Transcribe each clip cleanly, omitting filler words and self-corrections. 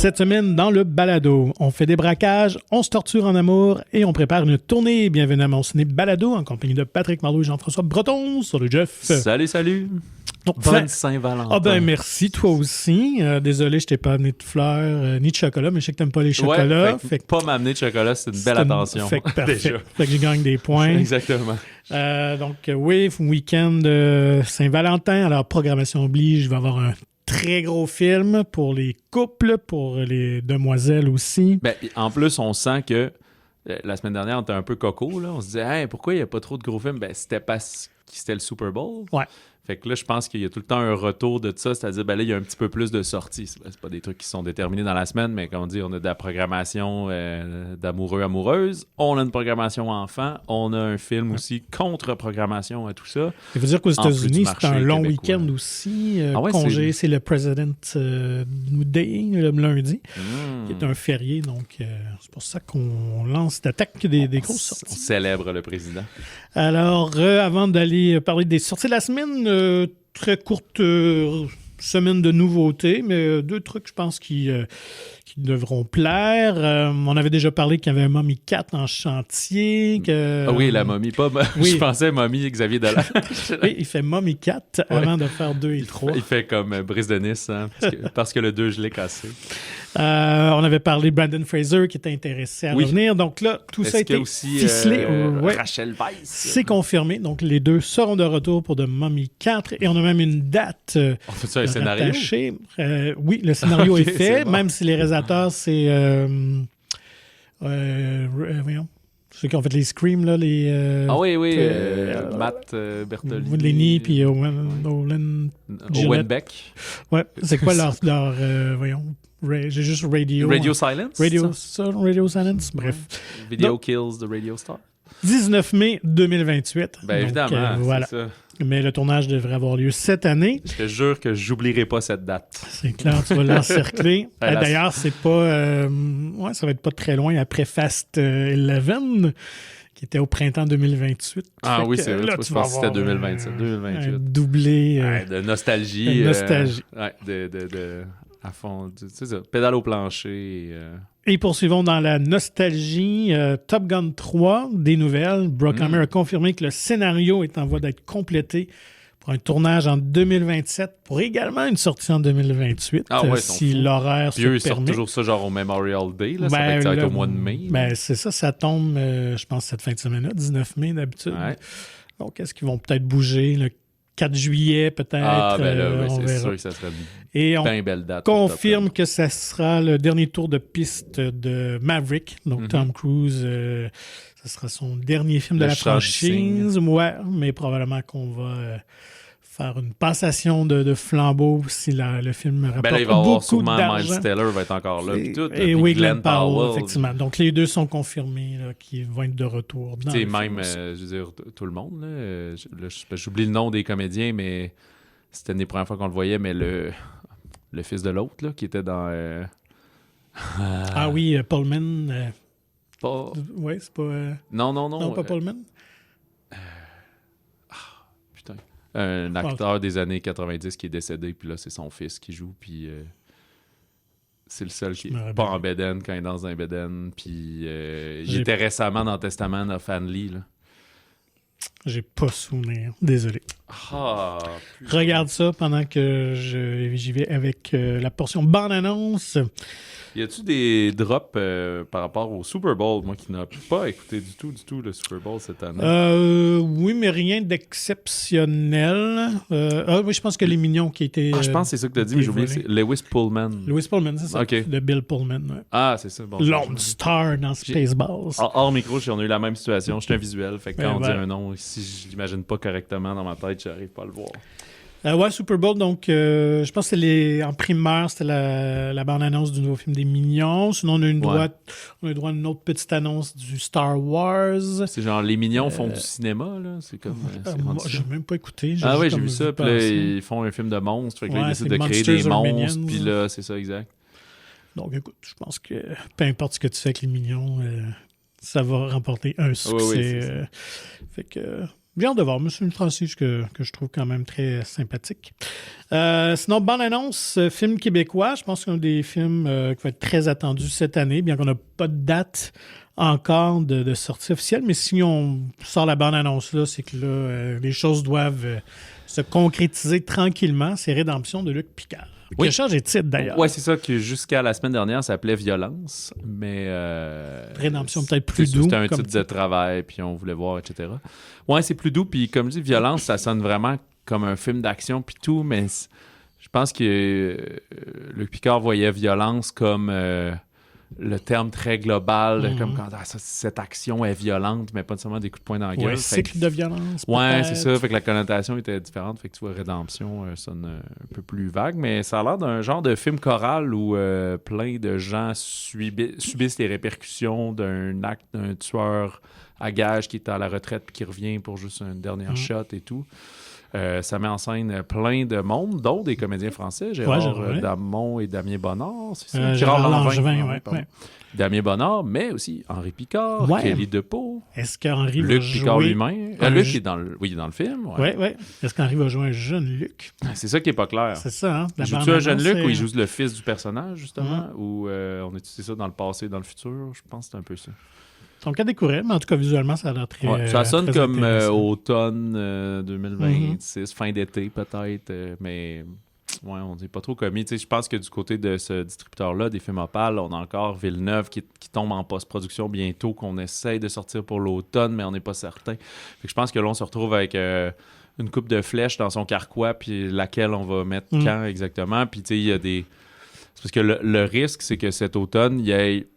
Cette semaine, dans le balado, on fait des braquages, on se torture en amour et on prépare une tournée. Bienvenue à mon ciné balado en compagnie de Patrick Marleau et Jean-François Breton. Salut Jeff. Salut. Donc, Bonne Saint-Valentin. Ah ben merci, toi aussi. Désolé, je t'ai pas amené de fleurs ni de chocolat, mais je sais que t'aimes pas les chocolats. Ouais, pas m'amener de chocolat, c'est une belle attention. Fait que parfait. Fait que je gagne des points. Exactement. Oui, week-end Saint-Valentin. Alors, programmation oblige, je vais avoir un très gros film pour les couples, pour les demoiselles aussi. Ben, en plus, on sent que la semaine dernière, on était un peu coco. Là. On se disait, hey, pourquoi il n'y a pas trop de gros films? Ben, c'était parce que c'était le Super Bowl. Ouais. Fait que là, je pense qu'il y a tout le temps un retour de ça, c'est-à-dire, ben là, il y a un petit peu plus de sorties. C'est pas des trucs qui sont déterminés dans la semaine, mais comme on dit, on a de la programmation d'amoureux, amoureuses. On a une programmation enfant. On a un film aussi contre-programmation à tout ça. Il faut dire qu'aux États-Unis, c'est un long québécois. week-end aussi. Ouais, congé, c'est le President's Day, le lundi, qui est un férié. Donc, c'est pour ça qu'on lance d'attaque des grosses sorties. On célèbre le président. Alors, avant d'aller parler des sorties de la semaine, très courte semaine de nouveautés, mais deux trucs, je pense, qui devront plaire. On avait déjà parlé qu'il y avait un Mommy 4 en chantier. Ah oui, la momie, pas... Oui. Je pensais Mommy Xavier Dolan. Oui, il fait Mommy 4 avant de faire 2 et 3. Il fait comme Brice de Nice, hein, parce que le 2, je l'ai cassé. On avait parlé de Brandon Fraser qui était intéressé à revenir. Donc là, tout ça a été ficelé. Rachel Weisz. C'est confirmé. Donc les deux seront de retour pour The Mummy 4 et on a même une date. On fait ça un scénario? Oui, le scénario est fait, c'est bon. même si les réalisateurs, c'est... voyons. Ceux qui ont fait les Scream, là, les... Matt Bertolini. Lenny puis Owen Beck. Ouais, c'est quoi leur voyons... J'ai juste Radio... Radio Silence? Radio Silence, bref. Video Kills the Radio Star. 19 mai 2028. Ben évidemment, voilà. c'est ça. Mais le tournage devrait avoir lieu cette année. Je te jure que j'oublierai pas cette date. C'est clair, tu vas l'encercler. D'ailleurs, c'est pas... ça va être pas très loin après Fast 11, qui était au printemps 2028. Ah oui, c'est vrai. Là, Je pense que c'était 2027, 2028. Un doublé... de nostalgie. De nostalgie. À fond, tu sais ça, pédale au plancher. Et poursuivons dans la nostalgie. Top Gun 3, des nouvelles. Bruckheimer a confirmé que le scénario est en voie d'être complété pour un tournage en 2027, pour également une sortie en 2028, si l'horaire se permet. Ils sortent toujours ça genre au Memorial Day, là, ça va être au mois de mai. Ben, c'est ça tombe, je pense, cette fin de semaine-là, 19 mai d'habitude. Ouais. Donc, est-ce qu'ils vont peut-être bouger le 4 juillet, peut-être? Ah, ben là, on c'est verra. sûr que ça serait Et on belle date. confirme que ça sera le dernier tour de piste de Maverick. Donc, Tom Cruise, ce sera son dernier film de la franchise. Ouais, mais probablement qu'on va faire une passation de flambeau si le film rapporte là, il va avoir beaucoup d'argent. Miles Teller va être encore là. Et oui, Glenn Powell, effectivement. Donc, les deux sont confirmés qui vont être de retour. Tu sais, même, je veux dire, tout le monde, j'oublie le nom des comédiens, mais c'était une des premières fois qu'on le voyait, mais le fils de l'autre, là, qui était dans... Ah oui, Pullman. Pas... Oui, c'est pas... Non. Non, pas Pullman. Putain. Un acteur des années 90 qui est décédé, puis là, c'est son fils qui joue, puis... c'est le seul qui est pas en bedaine quand il est dans un bedaine, puis il était récemment dans Testament of Anne Lee, là. J'ai pas souvenir. Désolé. Regarde ça pendant que j'y vais avec la portion bande-annonce. Y a-tu des drops par rapport au Super Bowl, moi qui n'ai pas écouté du tout le Super Bowl cette année? Oui, mais rien d'exceptionnel. Oui, je pense que les Mignons qui étaient... je pense que c'est ça que tu as dit, mais j'ai oublié. C'est Lewis Pullman. Lewis Pullman, c'est ça. Okay. De Bill Pullman. Ouais. Ah, c'est ça. Bon, Lone Star dans Spaceballs. Hors micro, on a eu la même situation. Je suis un visuel, fait que quand on dit voilà. un nom, si je l'imagine pas correctement dans ma tête, j'arrive pas à le voir. Ouais, Super Bowl, donc je pense que en primeur, c'était la bande-annonce du nouveau film des Mignons. Sinon, on a eu droit à une autre petite annonce du Star Wars. C'est genre, les Mignons font du cinéma, là? C'est comme... moi, j'ai même pas écouté. Oui, j'ai vu ça, puis là, ils font un film de monstres, fait que là, ils décident de créer des monstres, puis là, c'est ça, exact. Donc, écoute, je pense que peu importe ce que tu fais avec les Mignons, ça va remporter un succès. Oui, fait que... J'ai hâte de voir, mais c'est une franchise que je trouve quand même très sympathique. Sinon, bande-annonce, film québécois. Je pense qu'un des films qui va être très attendu cette année, bien qu'on n'a pas de date encore de sortie officielle, mais si on sort la bande-annonce là, c'est que là, les choses doivent se concrétiser tranquillement. C'est Rédemption de Luc Picard. Qui a changé de titre, d'ailleurs. Oui, c'est ça, que jusqu'à la semaine dernière, ça s'appelait Violence, mais... Rédemption peut-être plus doux. C'était un titre de travail, puis on voulait voir, etc. Ouais, c'est plus doux, puis comme je dis, Violence, ça sonne vraiment comme un film d'action, puis tout, mais je pense que Luc Picard voyait Violence comme... le terme très global, comme quand cette action est violente, mais pas seulement des coups de poing dans la gueule. Ouais, cycle de violence. Ouais, c'est ça. Fait que la connotation était différente. Fait que tu vois, Rédemption sonne un peu plus vague, mais ça a l'air d'un genre de film choral où plein de gens subissent les répercussions d'un acte d'un tueur à gages qui est à la retraite puis qui revient pour juste une dernière shot et tout. Ça met en scène plein de monde, dont des comédiens français, Gérard Damon et Damien Bonnard. C'est ça? Gérard Langevin, oui. Damien Bonnard, mais aussi Henri Picard, Kelly Depeau. Est-ce qu'Henri Luc va Picard jouer... lui-même. Luc est dans le film. Oui. Est-ce qu'Henri va jouer un jeune Luc? C'est ça qui n'est pas clair. C'est ça, hein? Il joue-tu un jeune Luc ou il joue le fils du personnage, justement? Ou on étudie ça dans le passé et dans le futur? Je pense que c'est un peu ça. Donc, à découvrir, mais en tout cas, visuellement, ça a l'air très. Ça sonne très comme automne 2026, fin d'été peut-être, mais on n'est pas trop commis. Je pense que du côté de ce distributeur-là, des films Opal, on a encore Villeneuve qui tombe en post-production bientôt, qu'on essaye de sortir pour l'automne, mais on n'est pas certain. Fait que je pense que là, on se retrouve avec une coupe de flèches dans son carquois, puis laquelle on va mettre quand exactement. Puis, il y a des. C'est parce que le risque, c'est que cet automne, il y ait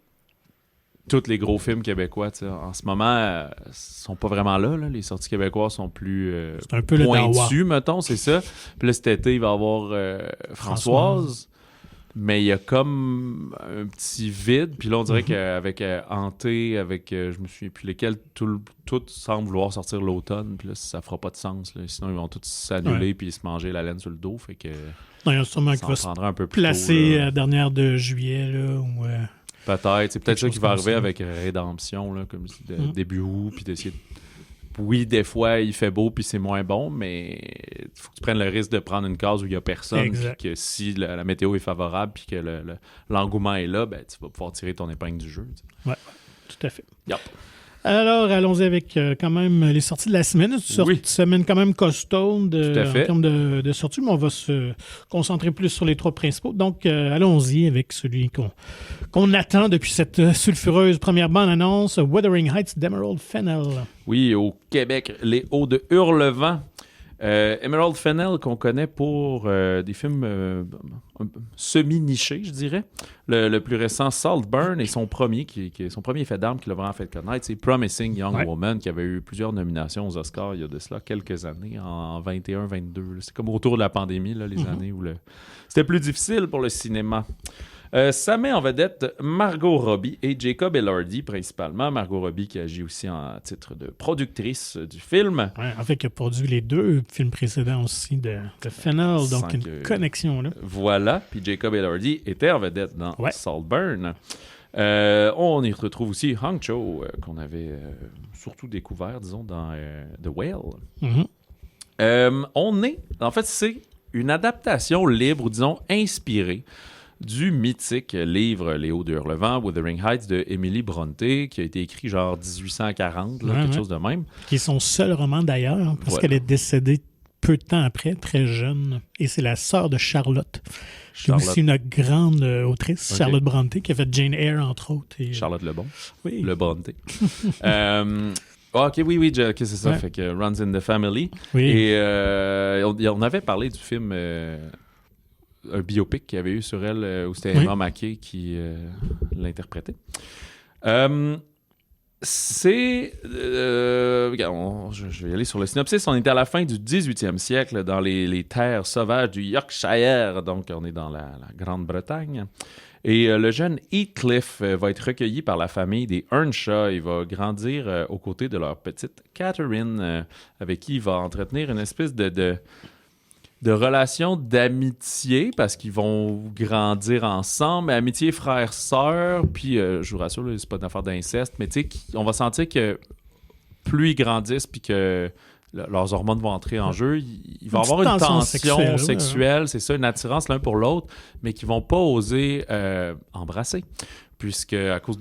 tous les gros films québécois, en ce moment, sont pas vraiment là. Les sorties québécoises sont plus c'est un peu pointues, mettons, c'est ça. Puis là, cet été, il va y avoir Françoise, mais il y a comme un petit vide. Puis là, on dirait qu'avec Hanté, je me souviens plus lesquels, tout semble vouloir sortir l'automne. Puis là, ça fera pas de sens. Là. Sinon, ils vont tous s'annuler puis se manger la laine sur le dos. Fait que non, il y a sûrement qui va se placer à dernière de juillet, là, ou... Peut-être. C'est peut-être ça qui va arriver avec Rédemption, là, comme début août, puis d'essayer de... Oui, des fois, il fait beau, puis c'est moins bon, mais il faut que tu prennes le risque de prendre une case où il n'y a personne, puis que si la météo est favorable, puis que l'engouement est là, ben, tu vas pouvoir tirer ton épingle du jeu. Oui, tout à fait. Yep. Alors, allons-y avec quand même les sorties de la semaine. Une semaine quand même costaud en termes de sorties, mais on va se concentrer plus sur les trois principaux. Donc, allons-y avec celui qu'on attend depuis cette sulfureuse première bande-annonce, Wuthering Heights d'Emerald Fennell. Oui, au Québec, les Hauts de Hurlevent. Emerald Fennell, qu'on connaît pour des films semi-nichés, je dirais. Le plus récent, Saltburn, et son premier fait d'armes qui l'a vraiment fait connaître, c'est Promising Young Woman, qui avait eu plusieurs nominations aux Oscars il y a de cela quelques années, en 21-22. C'est comme autour de la pandémie, là, les années où c'était plus difficile pour le cinéma. Ça met en vedette Margot Robbie et Jacob Elordi, principalement. Margot Robbie qui agit aussi en titre de productrice du film. Ouais, en fait, qui a produit les deux films précédents aussi de Fennell, donc une connexion là. Voilà, puis Jacob Elordi était en vedette dans Saltburn. On y retrouve aussi Hong Cho, qu'on avait surtout découvert, disons, dans The Whale. En fait, c'est une adaptation libre, ou disons, inspirée du mythique livre Les Hauts de Hurlevent, Wuthering Heights, de Emily Brontë, qui a été écrit genre 1840, quelque chose de même. Qui est son seul roman d'ailleurs, parce qu'elle est décédée peu de temps après, très jeune. Et c'est la sœur de Charlotte. Qui est aussi une grande autrice, Charlotte Brontë, qui a fait Jane Eyre, entre autres. Et... Charlotte Lebon. Oui. Le Brontë. OK, oui, c'est ça. Fait que Runs in the Family. Oui. Et on avait parlé du film... un biopic qu'il y avait eu sur elle où c'était Emma Mackey qui l'interprétait. Regarde, je vais y aller sur le synopsis. On était à la fin du 18e siècle dans les terres sauvages du Yorkshire, donc on est dans la Grande-Bretagne. Et le jeune Heathcliff va être recueilli par la famille des Earnshaw. Il va grandir aux côtés de leur petite Catherine, avec qui il va entretenir une espèce de relations d'amitié, parce qu'ils vont grandir ensemble, amitié frère-sœur, puis je vous rassure, là, c'est pas une affaire d'inceste, mais tu sais, on va sentir que plus ils grandissent, puis que leurs hormones vont entrer en jeu. Il va y avoir une tension sexuelle, c'est ça, une attirance l'un pour l'autre, mais qui vont pas oser embrasser. Puisque à cause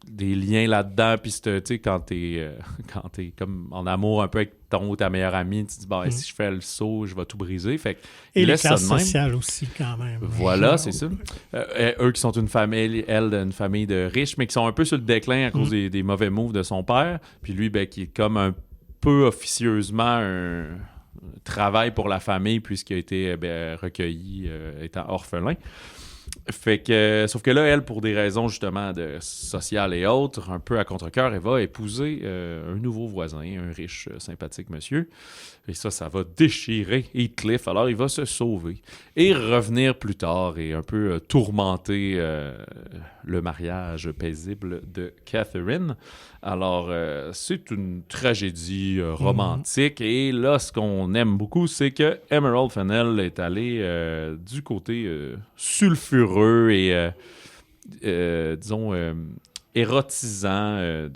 des liens là-dedans, puis tu sais, quand t'es comme en amour un peu avec ton ou ta meilleure amie, tu te dis, si je fais le saut, je vais tout briser. Fait que, et les classes sociales aussi, quand même. Voilà, c'est ça. Eux qui sont une famille, elle, une famille de riches, mais qui sont un peu sur le déclin à cause des mauvais moves de son père. Puis lui, qui est comme un peu officieusement un travail pour la famille, puisqu'il a été recueilli étant orphelin. Fait que, sauf que là, elle, pour des raisons justement sociales et autres, un peu à contre-cœur, elle va épouser un nouveau voisin, un riche, sympathique monsieur. Et ça va déchirer Heathcliff. Alors, il va se sauver et revenir plus tard et un peu tourmenter le mariage paisible de Catherine. Alors, c'est une tragédie romantique. Et là, ce qu'on aime beaucoup, c'est que Emerald Fennell est allé du côté sulfureux et, disons, érotisant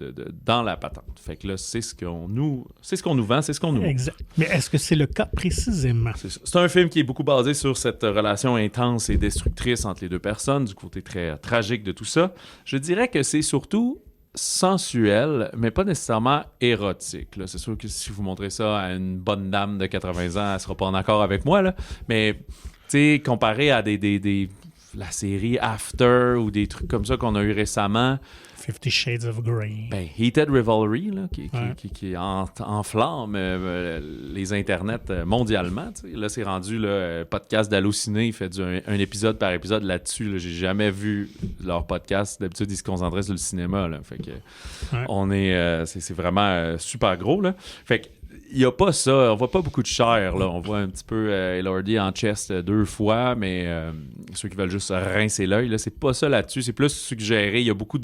dans la patente. Fait que là, c'est ce qu'on nous vend, c'est ce qu'on nous montre. Exact. Mais est-ce que c'est le cas précisément? C'est un film qui est beaucoup basé sur cette relation intense et destructrice entre les deux personnes, du côté très tragique de tout ça. Je dirais que c'est surtout sensuel, mais pas nécessairement érotique. Là. C'est sûr que si vous montrez ça à une bonne dame de 80 ans, elle sera pas en accord avec moi, là. Mais, tu sais, comparé à la série After ou des trucs comme ça qu'on a eu récemment. 50 Shades of Grey. Heated Revelry, là, qui enflamme les internets mondialement. T'sais. Là, c'est rendu le podcast d'Halluciné. Il fait un épisode par épisode là-dessus. Là. J'ai jamais vu leur podcast. D'habitude, ils se concentraient sur le cinéma. Là. Fait que on est, c'est vraiment super gros. Là. Fait que il n'y a pas ça. On voit pas beaucoup de chair. Là. On voit un petit peu Elordi en chest 2 fois, mais ceux qui veulent juste rincer l'œil, là, c'est pas ça là-dessus. C'est plus suggéré. Il y a beaucoup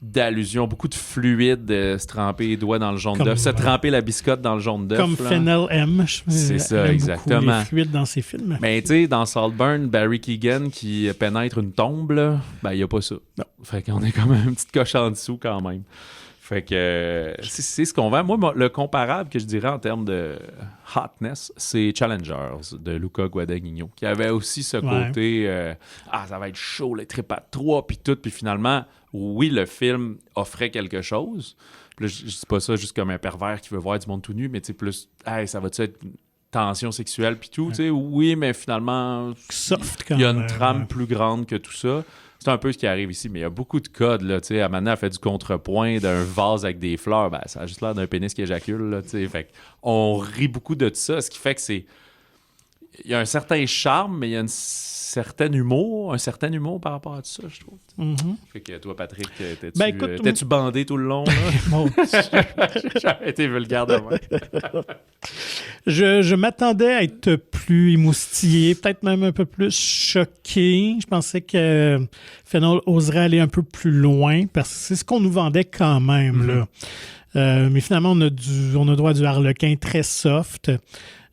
d'allusions, beaucoup de fluide, se tremper les doigts dans le jaune d'œuf, se tremper la biscotte dans le jaune d'œuf. Comme Fennell aime. C'est ça, exactement. Beaucoup les fluides dans ses films. Mais tu sais, dans Saltburn, Barry Keoghan qui pénètre une tombe, il n'y a pas ça. Non. Fait qu'on est comme une petite coche en dessous quand même. Fait que c'est ce qu'on vend. Moi, le comparable que je dirais en termes de hotness, c'est Challengers de Luca Guadagnino, qui avait aussi ce côté ça va être chaud, les tripes à 3 puis tout. Puis finalement, oui, le film offrait quelque chose. Puis là, je dis pas ça juste comme un pervers qui veut voir du monde tout nu, mais tu sais, plus, ça va-tu être une tension sexuelle puis tout, tu sais, oui, mais finalement, il y a une trame plus grande que tout ça. C'est un peu ce qui arrive ici, mais il y a beaucoup de codes. Là, Amanda a fait du contrepoint d'un vase avec des fleurs. Ça a juste l'air d'un pénis qui éjacule. Là, fait on rit beaucoup de ça, ce qui fait que c'est... Il y a un certain charme, mais il y a un certain humour par rapport à tout ça, je trouve. Mm-hmm. Fait que toi, Patrick, t'es-tu bandé tout le long? J'ai été vulgaire de moi. Je m'attendais à être plus émoustillé, peut-être même un peu plus choqué. Je pensais que Fennell oserait aller un peu plus loin, parce que c'est ce qu'on nous vendait quand même. Là. Mais finalement, on a droit à du harlequin très soft.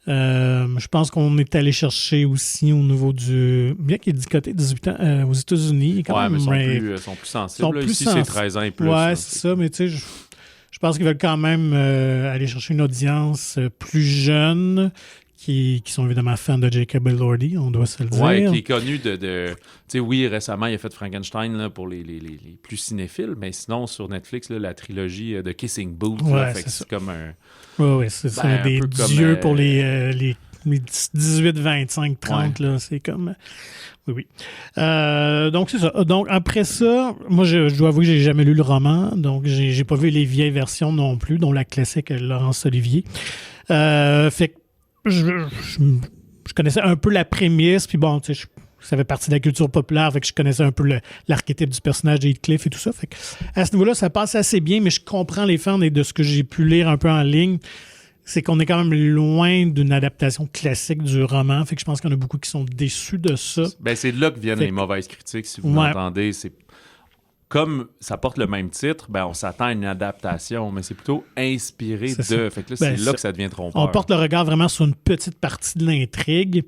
Je pense qu'on est allé chercher aussi au niveau du... Bien qu'il y ait du côté 18 ans aux États-Unis. Quand même, mais sont plus sensibles. Ici, c'est 13 ans et plus. Ouais, c'est ça, mais tu sais, je pense qu'ils veulent quand même aller chercher une audience plus jeune qui sont évidemment fans de Jacob Elordi, on doit se le dire. Oui, qui est connu de tu sais, oui, récemment, il a fait Frankenstein là, pour les plus cinéphiles, mais sinon, sur Netflix, là, la trilogie de Kissing Booth, c'est comme un... Oui, c'est des dieux pour les 18, 25, 30, là, c'est comme... Oui. Donc, c'est ça. Donc, après ça, moi, je dois avouer que j'ai jamais lu le roman, donc j'ai pas vu les vieilles versions non plus, dont la classique Laurence Olivier. Fait que je connaissais un peu la prémisse, puis bon, tu sais, ça fait partie de la culture populaire, fait que je connaissais un peu l'archétype du personnage de Heathcliff et tout ça. Fait que à ce niveau-là, ça passe assez bien, mais je comprends les fans et de ce que j'ai pu lire un peu en ligne, c'est qu'on est quand même loin d'une adaptation classique du roman. Fait que je pense qu'il y en a beaucoup qui sont déçus de ça. C'est de là que viennent les mauvaises critiques, si vous m'entendez. C'est comme ça porte le même titre, on s'attend à une adaptation, mais c'est plutôt inspiré de... Fait que là, c'est là que ça devient trompeur. On porte le regard vraiment sur une petite partie de l'intrigue.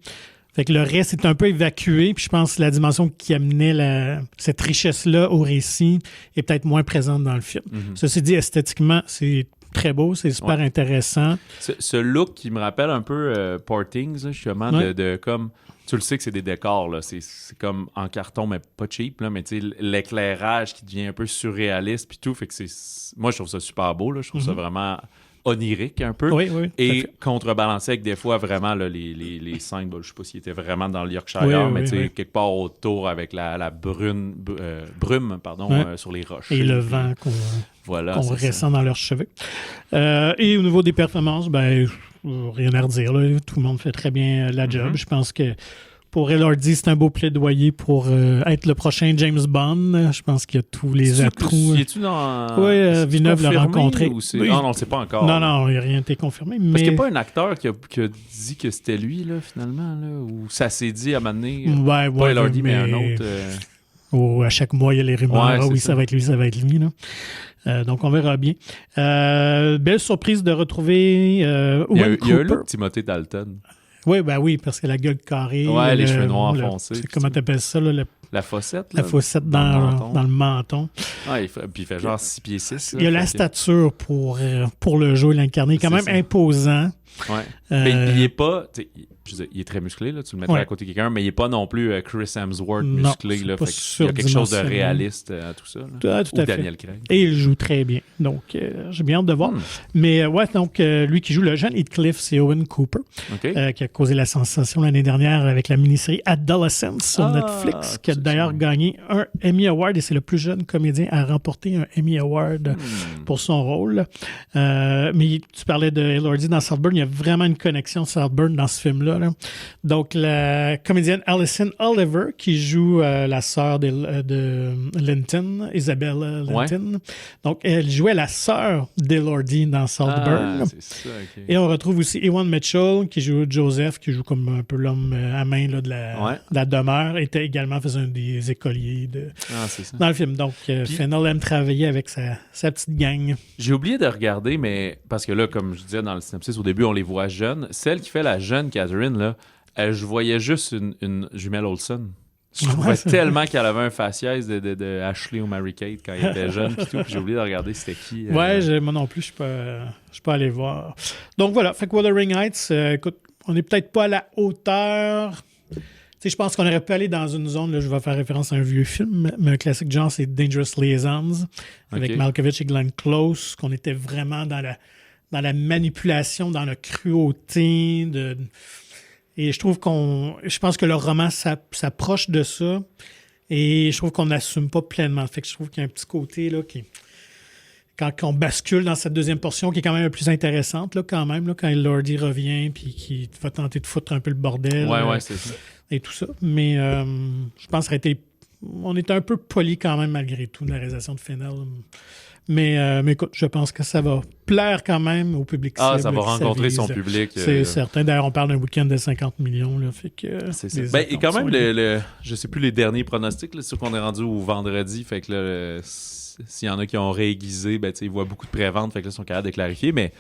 Fait que le reste est un peu évacué, puis je pense que la dimension qui amenait cette richesse-là au récit est peut-être moins présente dans le film. Mm-hmm. Ceci dit, esthétiquement, c'est très beau, c'est super intéressant. Ce look qui me rappelle un peu Portings, justement, de comme... Tu le sais que c'est des décors, là. C'est comme en carton, mais pas cheap, là. Mais tu sais, l'éclairage qui devient un peu surréaliste puis tout, fait que moi, je trouve ça super beau, là. Je trouve ça vraiment onirique un peu. Oui, et contrebalancé avec des fois vraiment là, les scènes, je sais pas s'ils étaient vraiment dans le Yorkshire, mais tu sais, quelque part autour avec la brume sur les roches. Et le vent qu'on ressent dans leurs cheveux. Et au niveau des performances, rien à redire. Là. Tout le monde fait très bien la job. Je pense que pour Elordi, c'est un beau plaidoyer pour être le prochain James Bond. Je pense qu'il y a tous les atouts. Es-tu dans... Oui, Villeneuve l'a rencontré. Non, c'est pas encore. Non, il n'y a rien été confirmé. Mais... Parce qu'il n'y a pas un acteur qui a dit que c'était lui, là, finalement, là, ou ça s'est dit à un moment donné. Pas Elordi, mais un autre. À chaque mois, il y a les rumeurs. Ça va être lui, ça va être lui. Là. Donc, on verra bien. Belle surprise de retrouver Owen Cooper. Il y a un look Timothée Dalton. Oui, parce que la gueule carrée. Ouais, les cheveux noirs foncés. Comment t'appelles ça? Là, la fossette. La fossette dans le menton. Ouais, puis il fait genre 6 pieds 6. Il y a la stature pour le jeu, l'incarner. Quand même imposant. Ouais. Mais il est pas... il est très musclé, là, tu le mettrais à côté de quelqu'un, mais il n'est pas non plus Chris Hemsworth musclé. Là, il y a quelque chose de réaliste à tout ça. Là. Tout à Daniel fait. Craig. Et il joue très bien. Donc, j'ai bien hâte de voir. Mais donc, lui qui joue le jeune Heathcliff, c'est Owen Cooper, qui a causé la sensation l'année dernière avec la mini-série Adolescence sur Netflix, qui a d'ailleurs gagné un Emmy Award, et c'est le plus jeune comédien à remporter un Emmy Award pour son rôle. Mais tu parlais de Elordi dans Saltburn, il y a vraiment une connexion Saltburn dans ce film-là. Là. Donc, la comédienne Alison Oliver, qui joue la sœur de Linton, Isabella Linton. Ouais. Donc, elle jouait la sœur d'Elordi dans Saltburn. C'est ça, OK. Et on retrouve aussi Ewan Mitchell, qui joue Joseph, qui joue comme un peu l'homme à main là, de la demeure, était également faisait un des écoliers dans le film. Donc, Fennell aime travailler avec sa petite gang. J'ai oublié de regarder, mais parce que là, comme je disais dans le synopsis, au début, on les voit jeunes. Celle qui fait la jeune Catherine, là, je voyais juste une jumelle Olsen. Je trouvais tellement qu'elle avait un faciès de Ashley ou Mary-Kate quand elle était jeune. Puis j'ai oublié de regarder c'était qui. Moi non plus, je suis pas allé voir. Donc voilà, fait que Wuthering Heights, écoute, on n'est peut-être pas à la hauteur. Je pense qu'on aurait pu aller dans une zone, là, je vais faire référence à un vieux film, mais un classique genre, c'est Dangerous Liaisons, avec Malkovich et Glenn Close, qu'on était vraiment dans la manipulation, dans la cruauté. Et je pense que le roman s'approche de ça, et je trouve qu'on n'assume pas pleinement. Fait que je trouve qu'il y a un petit côté là, quand on bascule dans cette deuxième portion, qui est quand même la plus intéressante, là, quand même, là, quand Elordi revient puis qui va tenter de foutre un peu le bordel. Ouais, c'est ça. Et tout ça. Mais je pense on était un peu poli quand même malgré tout de la réalisation de Fennell. Mais écoute, je pense que ça va plaire quand même au public cible. Ça va rencontrer son public. C'est certain. D'ailleurs, on parle d'un week-end de 50 millions. Là, fait que, c'est ça. Et quand même, je sais plus les derniers pronostics, là, c'est sûr qu'on est rendu au vendredi. Fait que là, s'il y en a qui ont réaiguisé, ils voient beaucoup de préventes. Fait que là, ils sont capables de clarifier. Mais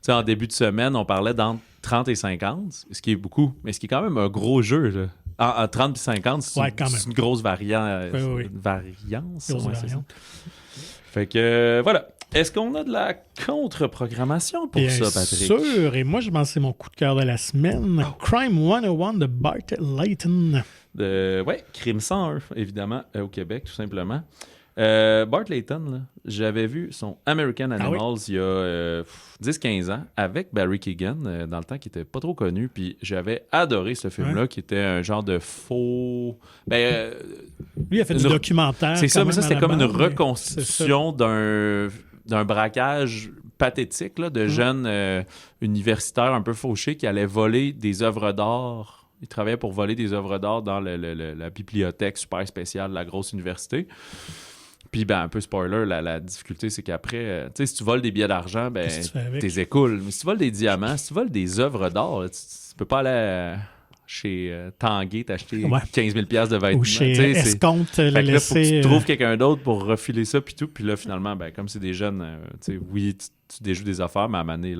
en début de semaine, on parlait d'entre 30 et 50, ce qui est beaucoup, mais ce qui est quand même un gros jeu. Là. En 30 et 50, c'est une grosse variance. Variance. Fait que voilà. Est-ce qu'on a de la contre-programmation pour ça, Patrick? Bien sûr. Et moi, c'est mon coup de cœur de la semaine. Crime 101 de Bart Layton. Crime 101, évidemment, au Québec, tout simplement. Bart Layton, là, j'avais vu son American Animals il y a 10-15 ans avec Barry Keoghan, dans le temps qui était pas trop connu, puis j'avais adoré ce film-là, qui était un genre de faux... Lui, il a fait du documentaire. C'est ça, mais ça, c'était comme une reconstitution d'un braquage pathétique là, de jeunes universitaires un peu fauchés qui allaient voler des œuvres d'art. Ils travaillaient pour voler des œuvres d'art dans la bibliothèque super spéciale de la grosse université. Puis, un peu spoiler, la difficulté, c'est qu'après, tu sais, si tu voles des billets d'argent, t'es écoule. Mais si tu voles des diamants, si tu voles des œuvres d'art, là, tu peux pas aller chez Tanguay t'acheter 15 000 $, de vêtements. Ou chez Escompte, le laisser... Là, faut que tu trouves quelqu'un d'autre pour refiler ça, puis tout. Puis là, finalement, comme c'est des jeunes, tu sais, oui, tu déjoues des affaires, mais à maner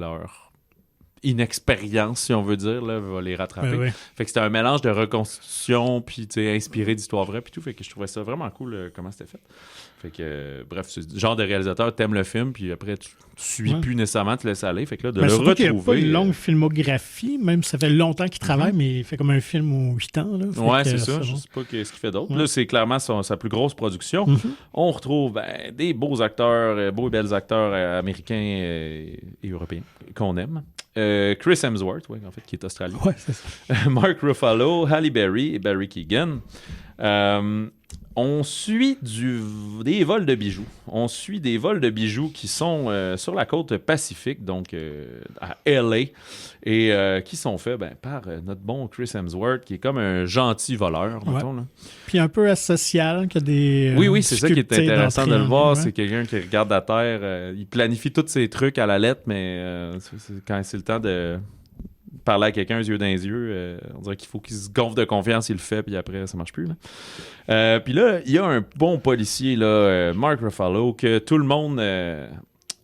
inexpérience, si on veut dire, là, va les rattraper. Oui. Fait que c'était un mélange de reconstitution, puis inspiré d'histoires vraies, puis tout. Fait que je trouvais ça vraiment cool comment c'était fait. Fait que, bref, c'est le genre de réalisateur, t'aimes le film, puis après, tu suis plus nécessairement, tu laisses aller. Fait que là, de le retrouver... Il n'y a pas une longue filmographie, même si ça fait longtemps qu'il travaille, mais il fait comme un film aux 8 ans. Là. Ouais, c'est ça. Je sais pas ce qu'il fait d'autre. Là, c'est clairement sa plus grosse production. On retrouve des beaux acteurs, beaux et belles acteurs américains et européens qu'on aime. Chris Hemsworth, en fait, qui est australien. Ouais, c'est ça. Mark Ruffalo, Halle Berry et Barry Keoghan. On suit des vols de bijoux. On suit des vols de bijoux qui sont sur la côte Pacifique, donc à LA, et qui sont faits par notre bon Chris Hemsworth, qui est comme un gentil voleur, mettons, là. Puis un peu asocial, qui a des... Oui, c'est ça qui est intéressant de le voir. C'est quelqu'un qui regarde la terre. Il planifie tous ses trucs à la lettre, mais quand c'est le temps de parler à quelqu'un, yeux dans les yeux, on dirait qu'il faut qu'il se gonfle de confiance, il le fait, puis après, ça marche plus. Puis là, il y a un bon policier, là, Mark Ruffalo, que tout le monde...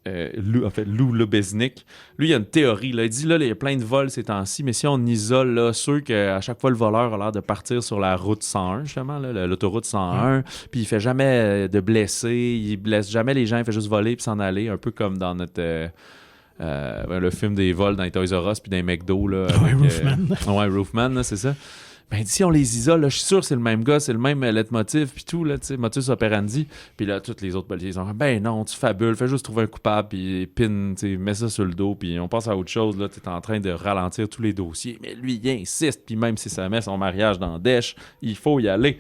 Lou Lubeznik, lui, il a une théorie. Là. Il dit, là, il y a plein de vols ces temps-ci, mais si on isole là, ceux qu'à chaque fois, le voleur a l'air de partir sur la route 101, justement, là, l'autoroute 101, puis il fait jamais de blessés, il blesse jamais les gens, il fait juste voler puis s'en aller, un peu comme dans notre... le film des vols dans les Toys R Us puis dans les McDo là, avec, Roofman là, c'est ça. Si on les isole, là, je suis sûr que c'est le même gars, c'est le même leitmotiv puis tout, là, modus operandi. Puis là, tous les autres policiers sont non, tu fabules, fais juste trouver un coupable puis mets ça sur le dos puis on passe à autre chose, là, t'es en train de ralentir tous les dossiers. Mais lui, il insiste, puis même si ça met son mariage dans Dash, il faut y aller.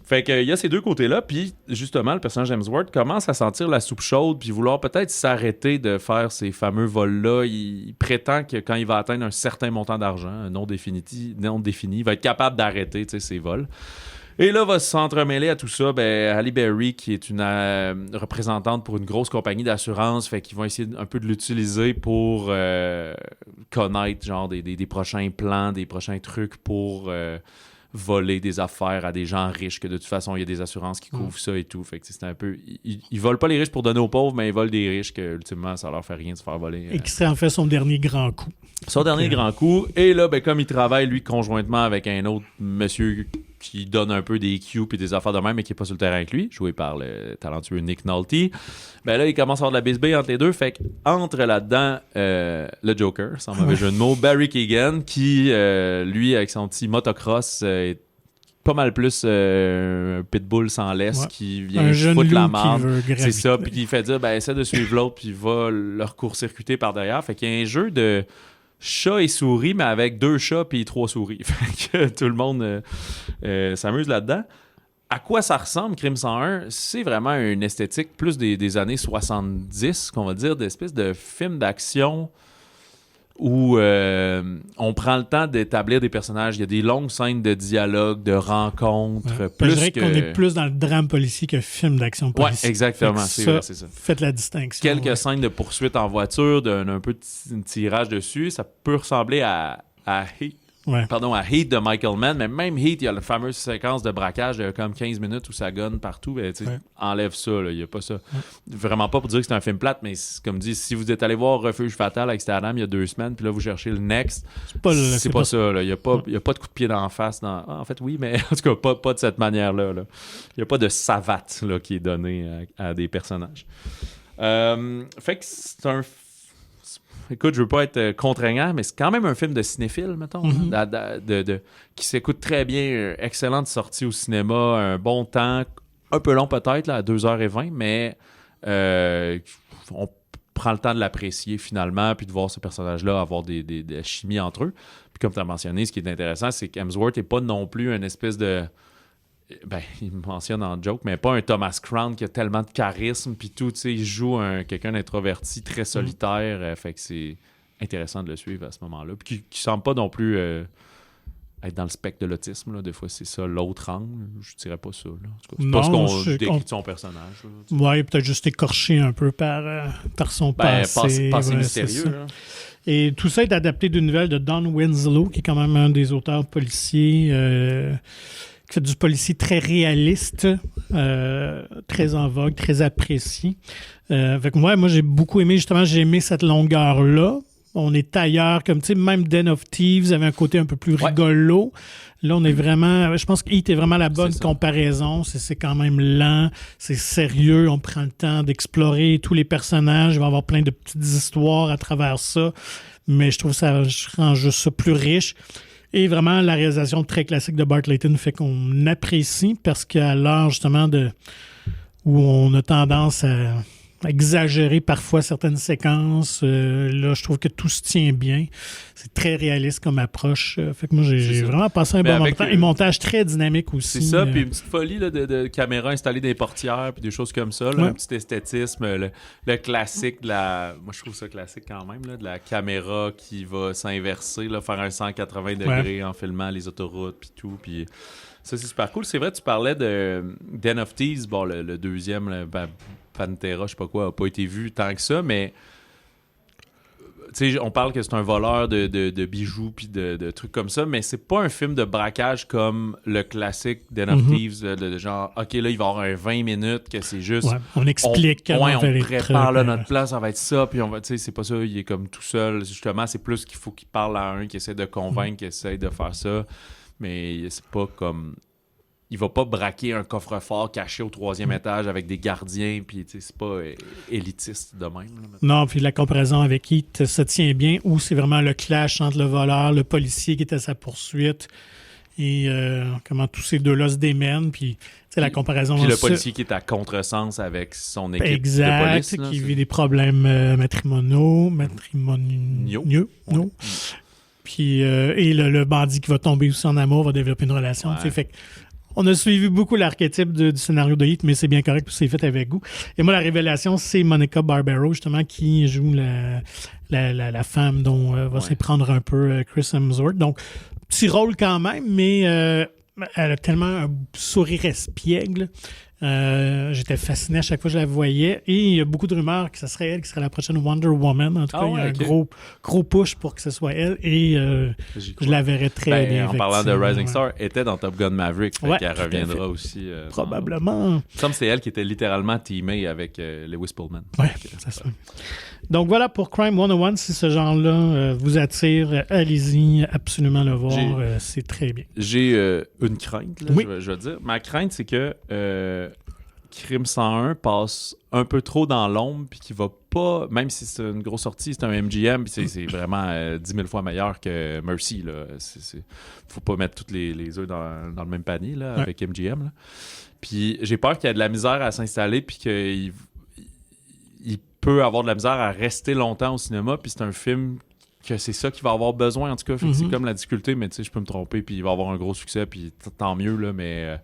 Fait qu'il y a ces deux côtés-là, puis justement, le personnage Hemsworth commence à sentir la soupe chaude, puis vouloir peut-être s'arrêter de faire ces fameux vols-là. Il prétend que quand il va atteindre un certain montant d'argent, non défini, il va être capable d'arrêter ces vols. Et là, va s'entremêler à tout ça, Halle Berry, qui est une représentante pour une grosse compagnie d'assurance, fait qu'ils vont essayer un peu de l'utiliser pour connaître genre des prochains plans, des prochains trucs pour... voler des affaires à des gens riches, que de toute façon, il y a des assurances qui couvrent ça et tout. Fait que c'est un peu... Ils volent pas les riches pour donner aux pauvres, mais ils volent des riches que, ultimement, ça leur fait rien de se faire voler. Et qui serait en fait son dernier grand coup. Son dernier grand coup. Et là, comme il travaille, lui, conjointement avec un autre monsieur qui donne un peu des cues et des affaires de même, mais qui n'est pas sur le terrain avec lui, joué par le talentueux Nick Nolte, là, il commence à avoir de la bisbille entre les deux. Fait qu'entre là-dedans, le Joker, sans mauvais jeu de mots, Barry Keoghan, qui, lui, avec son petit motocross, est pas mal plus un pitbull sans laisse qui vient foutre la marde. C'est ça, puis il fait dire, essaie de suivre l'autre, puis il va leur court-circuiter par derrière. Fait qu'il y a un jeu de chat et souris, mais avec 2 chats puis 3 souris. Fait que tout le monde s'amuse là-dedans. À quoi ça ressemble, Crime 101? C'est vraiment une esthétique plus des années 70, qu'on va dire, d'espèce de film d'action où on prend le temps d'établir des personnages. Il y a des longues scènes de dialogue, de rencontres. Je dirais qu'on est plus dans le drame policier que film d'action policier. Oui, exactement. C'est ça. Faites la distinction. Quelques scènes de poursuite en voiture, d'un peu de tirage dessus. Ça peut ressembler à Heat. Pardon, à Heat de Michael Mann, mais même Heat, il y a la fameuse séquence de braquage de comme 15 minutes où ça gonne partout. Enlève ça, il n'y a pas ça. Vraiment pas pour dire que c'est un film plate, mais comme dit, si vous êtes allé voir Refuge Fatal avec Stan Adam il y a 2 semaines, puis là vous cherchez le Next, c'est pas ça. Il n'y a pas de coup de pied d'en face. En fait, oui, mais en tout cas, pas de cette manière-là. Il n'y a pas de savate là, qui est donnée à des personnages. Fait que c'est un... Écoute, je veux pas être contraignant, mais c'est quand même un film de cinéphile, mettons, qui s'écoute très bien. Excellente sortie au cinéma, un bon temps, un peu long peut-être, là, à 2h20, mais on prend le temps de l'apprécier finalement, puis de voir ce personnage-là avoir des chimies entre eux. Puis comme tu as mentionné, ce qui est intéressant, c'est qu'Hemsworth n'est pas non plus une espèce de... il mentionne en joke, mais pas un Thomas Crown qui a tellement de charisme, puis tout, tu sais, il joue quelqu'un d'introverti, très solitaire, fait que c'est intéressant de le suivre à ce moment-là, puis qui semble pas non plus être dans le spectre de l'autisme, là. Des fois, c'est ça l'autre angle, je dirais pas ça, là. C'est pas ce qu'on décrit de son personnage. Oui, peut-être juste écorché un peu par son passé. Passé mystérieux, là. Et tout ça est adapté d'une nouvelle de Don Winslow, qui est quand même un des auteurs policiers qui fait du policier très réaliste, très en vogue, très apprécié. Fait que moi, j'ai beaucoup aimé, justement, j'ai aimé cette longueur-là. On est ailleurs, comme tu sais, même Den of Thieves avait un côté un peu plus rigolo. Là, on est vraiment... Je pense que Heat est vraiment la bonne comparaison. C'est quand même lent, c'est sérieux, on prend le temps d'explorer tous les personnages. Il va y avoir plein de petites histoires à travers ça. Mais je trouve que ça rend juste ça plus riche. Et vraiment, la réalisation très classique de Bart Layton fait qu'on apprécie parce qu'à l'heure, justement, où on a tendance à exagérer parfois certaines séquences. Là, je trouve que tout se tient bien. C'est très réaliste comme approche. Fait que moi, j'ai vraiment passé un bon moment de temps. Et montage très dynamique aussi. C'est ça, puis une petite folie là, de caméra installée des portières, puis des choses comme ça. Là, un petit esthétisme, le classique de la... Moi, je trouve ça classique quand même, là, de la caméra qui va s'inverser, là, faire un 180 degrés en filmant les autoroutes, puis tout, puis... Ça, c'est super cool. C'est vrai, tu parlais de Den of Thieves, bon, le deuxième, Pantera, je sais pas quoi, a pas été vu tant que ça, mais tu sais, on parle que c'est un voleur de bijoux puis de trucs comme ça, mais c'est pas un film de braquage comme le classique Den of Thieves, de genre, OK, là, il va y avoir un 20 minutes que c'est juste... Ouais, on explique comment on faire les prépare trucs, là, notre place, ça va être ça, puis on va, tu sais, c'est pas ça, il est comme tout seul. Justement, c'est plus qu'il faut qu'il parle à un, qui essaie de convaincre, qui essaie de faire ça. Mais c'est pas comme... Il va pas braquer un coffre-fort caché au 3e étage avec des gardiens, puis c'est pas élitiste de même. Là, non, puis la comparaison avec Heat se tient bien, où c'est vraiment le clash entre le voleur, le policier qui est à sa poursuite, et comment tous ces deux-là se démènent, puis la comparaison... Puis le policier qui est à contresens avec son équipe exact, de police. Là, qui vit des problèmes matrimoniaux. Non. Puis, et le bandit qui va tomber aussi en amour va développer une relation. Fait que on a suivi beaucoup l'archétype du scénario de Heat, mais c'est bien correct, puis c'est fait avec goût. Et moi, la révélation, c'est Monica Barbaro, justement, qui joue la femme dont va s'éprendre un peu Chris Hemsworth. Donc, petit rôle quand même, mais elle a tellement un sourire espiègle. J'étais fasciné à chaque fois que je la voyais. Et il y a beaucoup de rumeurs que ce serait elle qui serait la prochaine Wonder Woman. En tout cas, il y a un gros push pour que ce soit elle. Et je la verrais très bien. En parlant de Rising Star, elle était dans Top Gun Maverick. Fait qu'elle reviendra aussi. Probablement. Il me semble que c'est elle qui était littéralement teamée avec Lewis Pullman. Oui, c'est ça. Donc voilà pour Crime 101. Si ce genre-là vous attire, allez-y, absolument le voir. C'est très bien. J'ai une crainte, là, je vais dire. Ma crainte, c'est que Crime 101 passe un peu trop dans l'ombre, puis qu'il va pas, même si c'est une grosse sortie, c'est un MGM, puis c'est vraiment 10 000 fois meilleur que Mercy. Là. Faut pas mettre tous les œufs dans le même panier là, avec MGM. Là. Puis j'ai peur qu'il y ait de la misère à s'installer, puis qu'il peut avoir de la misère à rester longtemps au cinéma, puis c'est un film que c'est ça qu'il va avoir besoin, en tout cas. Fait que c'est comme la difficulté, mais tu sais, je peux me tromper, puis il va avoir un gros succès, puis tant mieux, là, mais...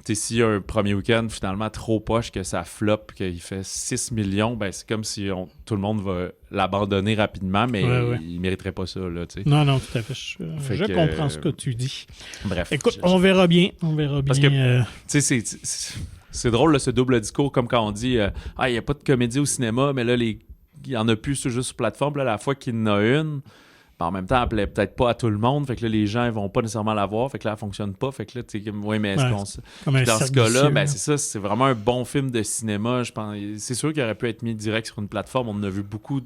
tu sais, s'il y a un premier week-end finalement trop poche, que ça floppe, qu'il fait 6 millions, ben c'est comme si tout le monde va l'abandonner rapidement, mais il mériterait pas ça, là, tu sais. Non, tout à fait. Je comprends ce que tu dis. Bref. Écoute, on verra bien. Parce que, tu sais, c'est drôle, là, ce double discours, comme quand on dit il n'y a pas de comédie au cinéma, mais là, il n'y en a plus juste sur plateforme. Là, la fois qu'il y en a une, ben, en même temps, elle plaît peut-être pas à tout le monde. Fait que là, les gens, ils vont pas nécessairement la voir. Fait que là, elle fonctionne pas. Fait que là, tu sais, oui, mais est-ce qu'on... Dans ce cas-là, ben, c'est ça, c'est vraiment un bon film de cinéma. Je pense, c'est sûr qu'il aurait pu être mis direct sur une plateforme. On en a vu beaucoup,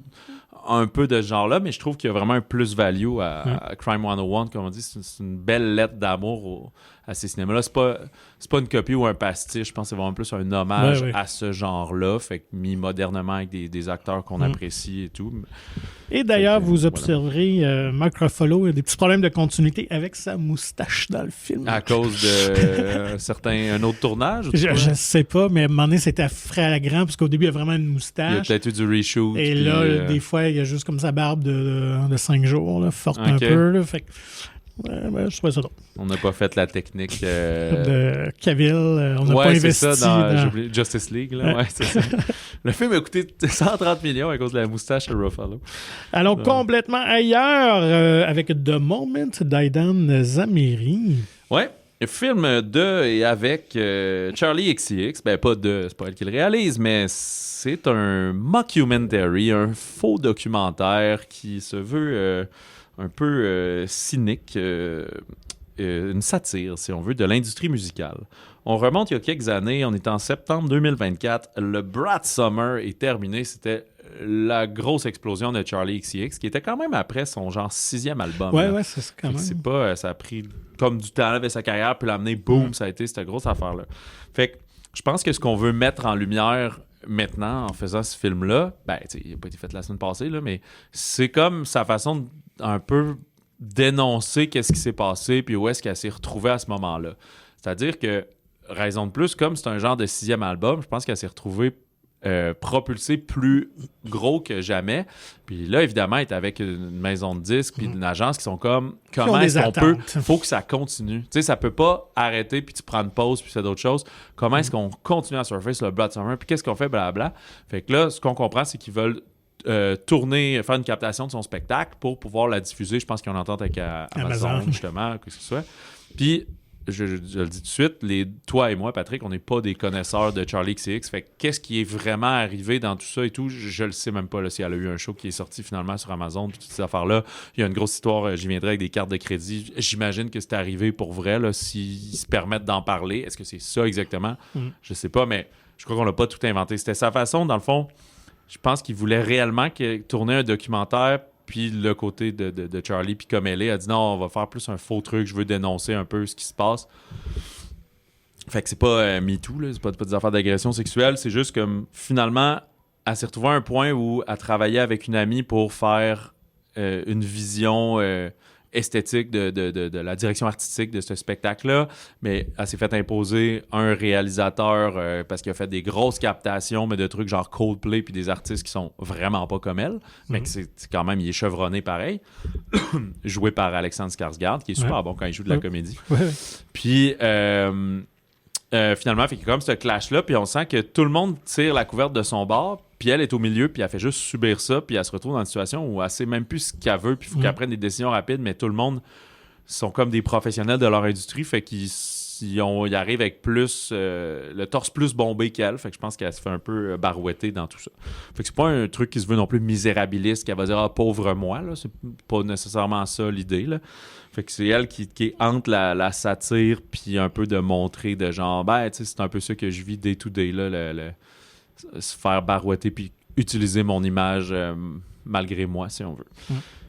un peu de ce genre-là, mais je trouve qu'il y a vraiment un plus-value à Crime 101. Comme on dit, c'est une belle lettre d'amour à ces cinémas-là. C'est pas une copie ou un pastiche. Je pense que c'est vraiment plus un hommage à ce genre-là, fait que mis modernement avec des acteurs qu'on apprécie et tout. Et d'ailleurs, vous observerez Mark Ruffalo, il y a des petits problèmes de continuité avec sa moustache dans le film. À cause de un autre tournage? Je sais pas, mais à un moment donné, c'était flagrant, parce qu'au début, il y a vraiment une moustache. Il y a peut-être eu du reshoot. Et là, des fois, il y a juste comme sa barbe de 5 jours, là, forte un peu. Là, fait que, je trouvais ça drôle. On n'a pas fait la technique de Cavill. On n'a pas investi j'ai oublié Justice League. Là. C'est ça. Le film a coûté 130 millions à cause de la moustache de Ruffalo. Allons complètement ailleurs avec The Moment d'Aidan Zamiri. Ouais. Film de et avec Charlie XCX. Ben, c'est pas elle qui le réalise, mais c'est un mockumentary, un faux documentaire qui se veut un peu cynique, une satire, si on veut, de l'industrie musicale. On remonte il y a quelques années, on est en septembre 2024, le Brat Summer est terminé, c'était la grosse explosion de Charli XCX, qui était quand même après son genre 6e album. Ouais, c'est quand même. C'est pas, ça a pris comme du temps avec sa carrière, puis l'amener, boum, ça a été cette grosse affaire-là. Fait que je pense que ce qu'on veut mettre en lumière maintenant en faisant ce film-là, ben, tu sais, il n'a pas été fait la semaine passée, là, mais c'est comme sa façon un peu dénoncer qu'est-ce qui s'est passé, puis où est-ce qu'elle s'est retrouvée à ce moment-là. C'est-à-dire que, raison de plus, comme c'est un genre de 6e album, je pense qu'elle s'est retrouvée propulsé plus gros que jamais. Puis là, évidemment, elle est avec une maison de disques puis une agence qui sont comme comment est-ce qu'on peut... Faut que ça continue. Tu sais, ça peut pas arrêter puis tu prends une pause puis tu fais d'autres choses. Comment est-ce qu'on continue à surfer sur le Blood Summer puis qu'est-ce qu'on fait, blablabla. Fait que là, ce qu'on comprend, c'est qu'ils veulent tourner, faire une captation de son spectacle pour pouvoir la diffuser. Je pense qu'ils ont une entente avec Amazon, justement, que ce soit. Puis je le dis tout de suite, toi et moi, Patrick, on n'est pas des connaisseurs de Charli XCX. Fait que qu'est-ce qui est vraiment arrivé dans tout ça et tout, je le sais même pas là, si elle a eu un show qui est sorti finalement sur Amazon, puis toutes ces affaires-là. Il y a une grosse histoire, j'y viendrai avec des cartes de crédit. J'imagine que c'est arrivé pour vrai, là, s'ils se permettent d'en parler. Est-ce que c'est ça exactement? Je sais pas, mais je crois qu'on l'a pas tout inventé. C'était sa façon, dans le fond. Je pense qu'il voulait réellement tourner un documentaire. Puis le côté de Charli, puis comme elle est, elle dit non, on va faire plus un faux truc, je veux dénoncer un peu ce qui se passe. Fait que c'est pas MeToo, là, c'est pas des affaires d'agression sexuelle, c'est juste que finalement, elle s'est retrouvée à un point où elle travaillait avec une amie pour faire une vision esthétique de la direction artistique de ce spectacle-là, mais elle s'est fait imposer un réalisateur parce qu'il a fait des grosses captations, mais de trucs genre Coldplay puis des artistes qui sont vraiment pas comme elle, mais que c'est quand même, il est chevronné pareil, joué par Alexandre Skarsgård, qui est super bon quand il joue de la comédie. Puis finalement, fait qu'il y a comme ce clash-là, puis on sent que tout le monde tire la couverte de son bord, puis elle est au milieu, puis elle fait juste subir ça, puis elle se retrouve dans une situation où elle sait même plus ce qu'elle veut, puis il faut qu'elle prenne des décisions rapides, mais tout le monde sont comme des professionnels de leur industrie, fait qu'ils arrivent avec plus le torse plus bombé qu'elle, fait que je pense qu'elle se fait un peu barouetter dans tout ça. Fait que c'est pas un truc qui se veut non plus misérabiliste, qu'elle va dire « Ah, pauvre moi », là, c'est pas nécessairement ça l'idée, là. Fait que c'est elle qui est entre la satire puis un peu de montrer de genre, ben, tu sais, c'est un peu ça que je vis day to day, là, se faire barouetter puis utiliser mon image malgré moi, si on veut.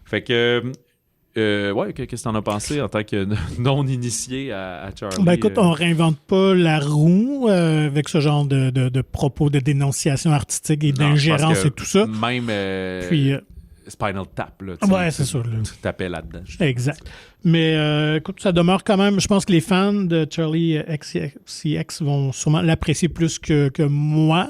Fait que, ouais, qu'est-ce que t'en as pensé en tant que non-initié à Charli? Ben écoute, on réinvente pas la roue avec ce genre de propos de dénonciation artistique et d'ingérence et tout ça. Même puis, Spinal Tap, là. Ouais, c'est sûr. Tu tapais là-dedans. Exact. Mais écoute, ça demeure quand même... Je pense que les fans de Charli XCX vont sûrement l'apprécier plus que moi.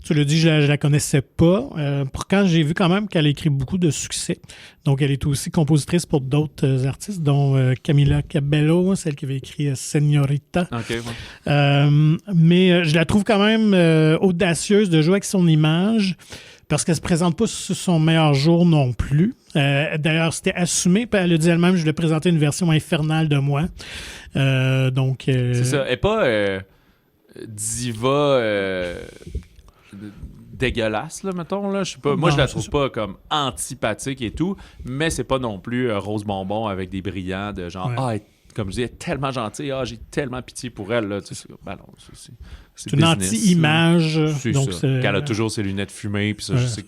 Tu l'as dit, je la connaissais pas. Pourtant, j'ai vu quand même qu'elle a écrit beaucoup de succès. Donc, elle est aussi compositrice pour d'autres artistes, dont Camila Cabello, celle qui avait écrit Señorita. OK, ouais. Mais je la trouve quand même audacieuse de jouer avec son image, parce qu'elle se présente pas sur son meilleur jour non plus. D'ailleurs, c'était assumé, puis elle a dit elle-même, je voulais présenter une version infernale de moi. Donc, c'est ça. Elle n'est pas diva dégueulasse, là, mettons. Là. Je sais pas. Moi, je la trouve pas comme antipathique et tout, mais c'est pas non plus rose bonbon avec des brillants de genre, comme je dis, elle est tellement gentille, j'ai tellement pitié pour elle. Là. Ben non, c'est une anti-image. C'est donc ça. Qu'elle a toujours ses lunettes fumées, puis ça, je sais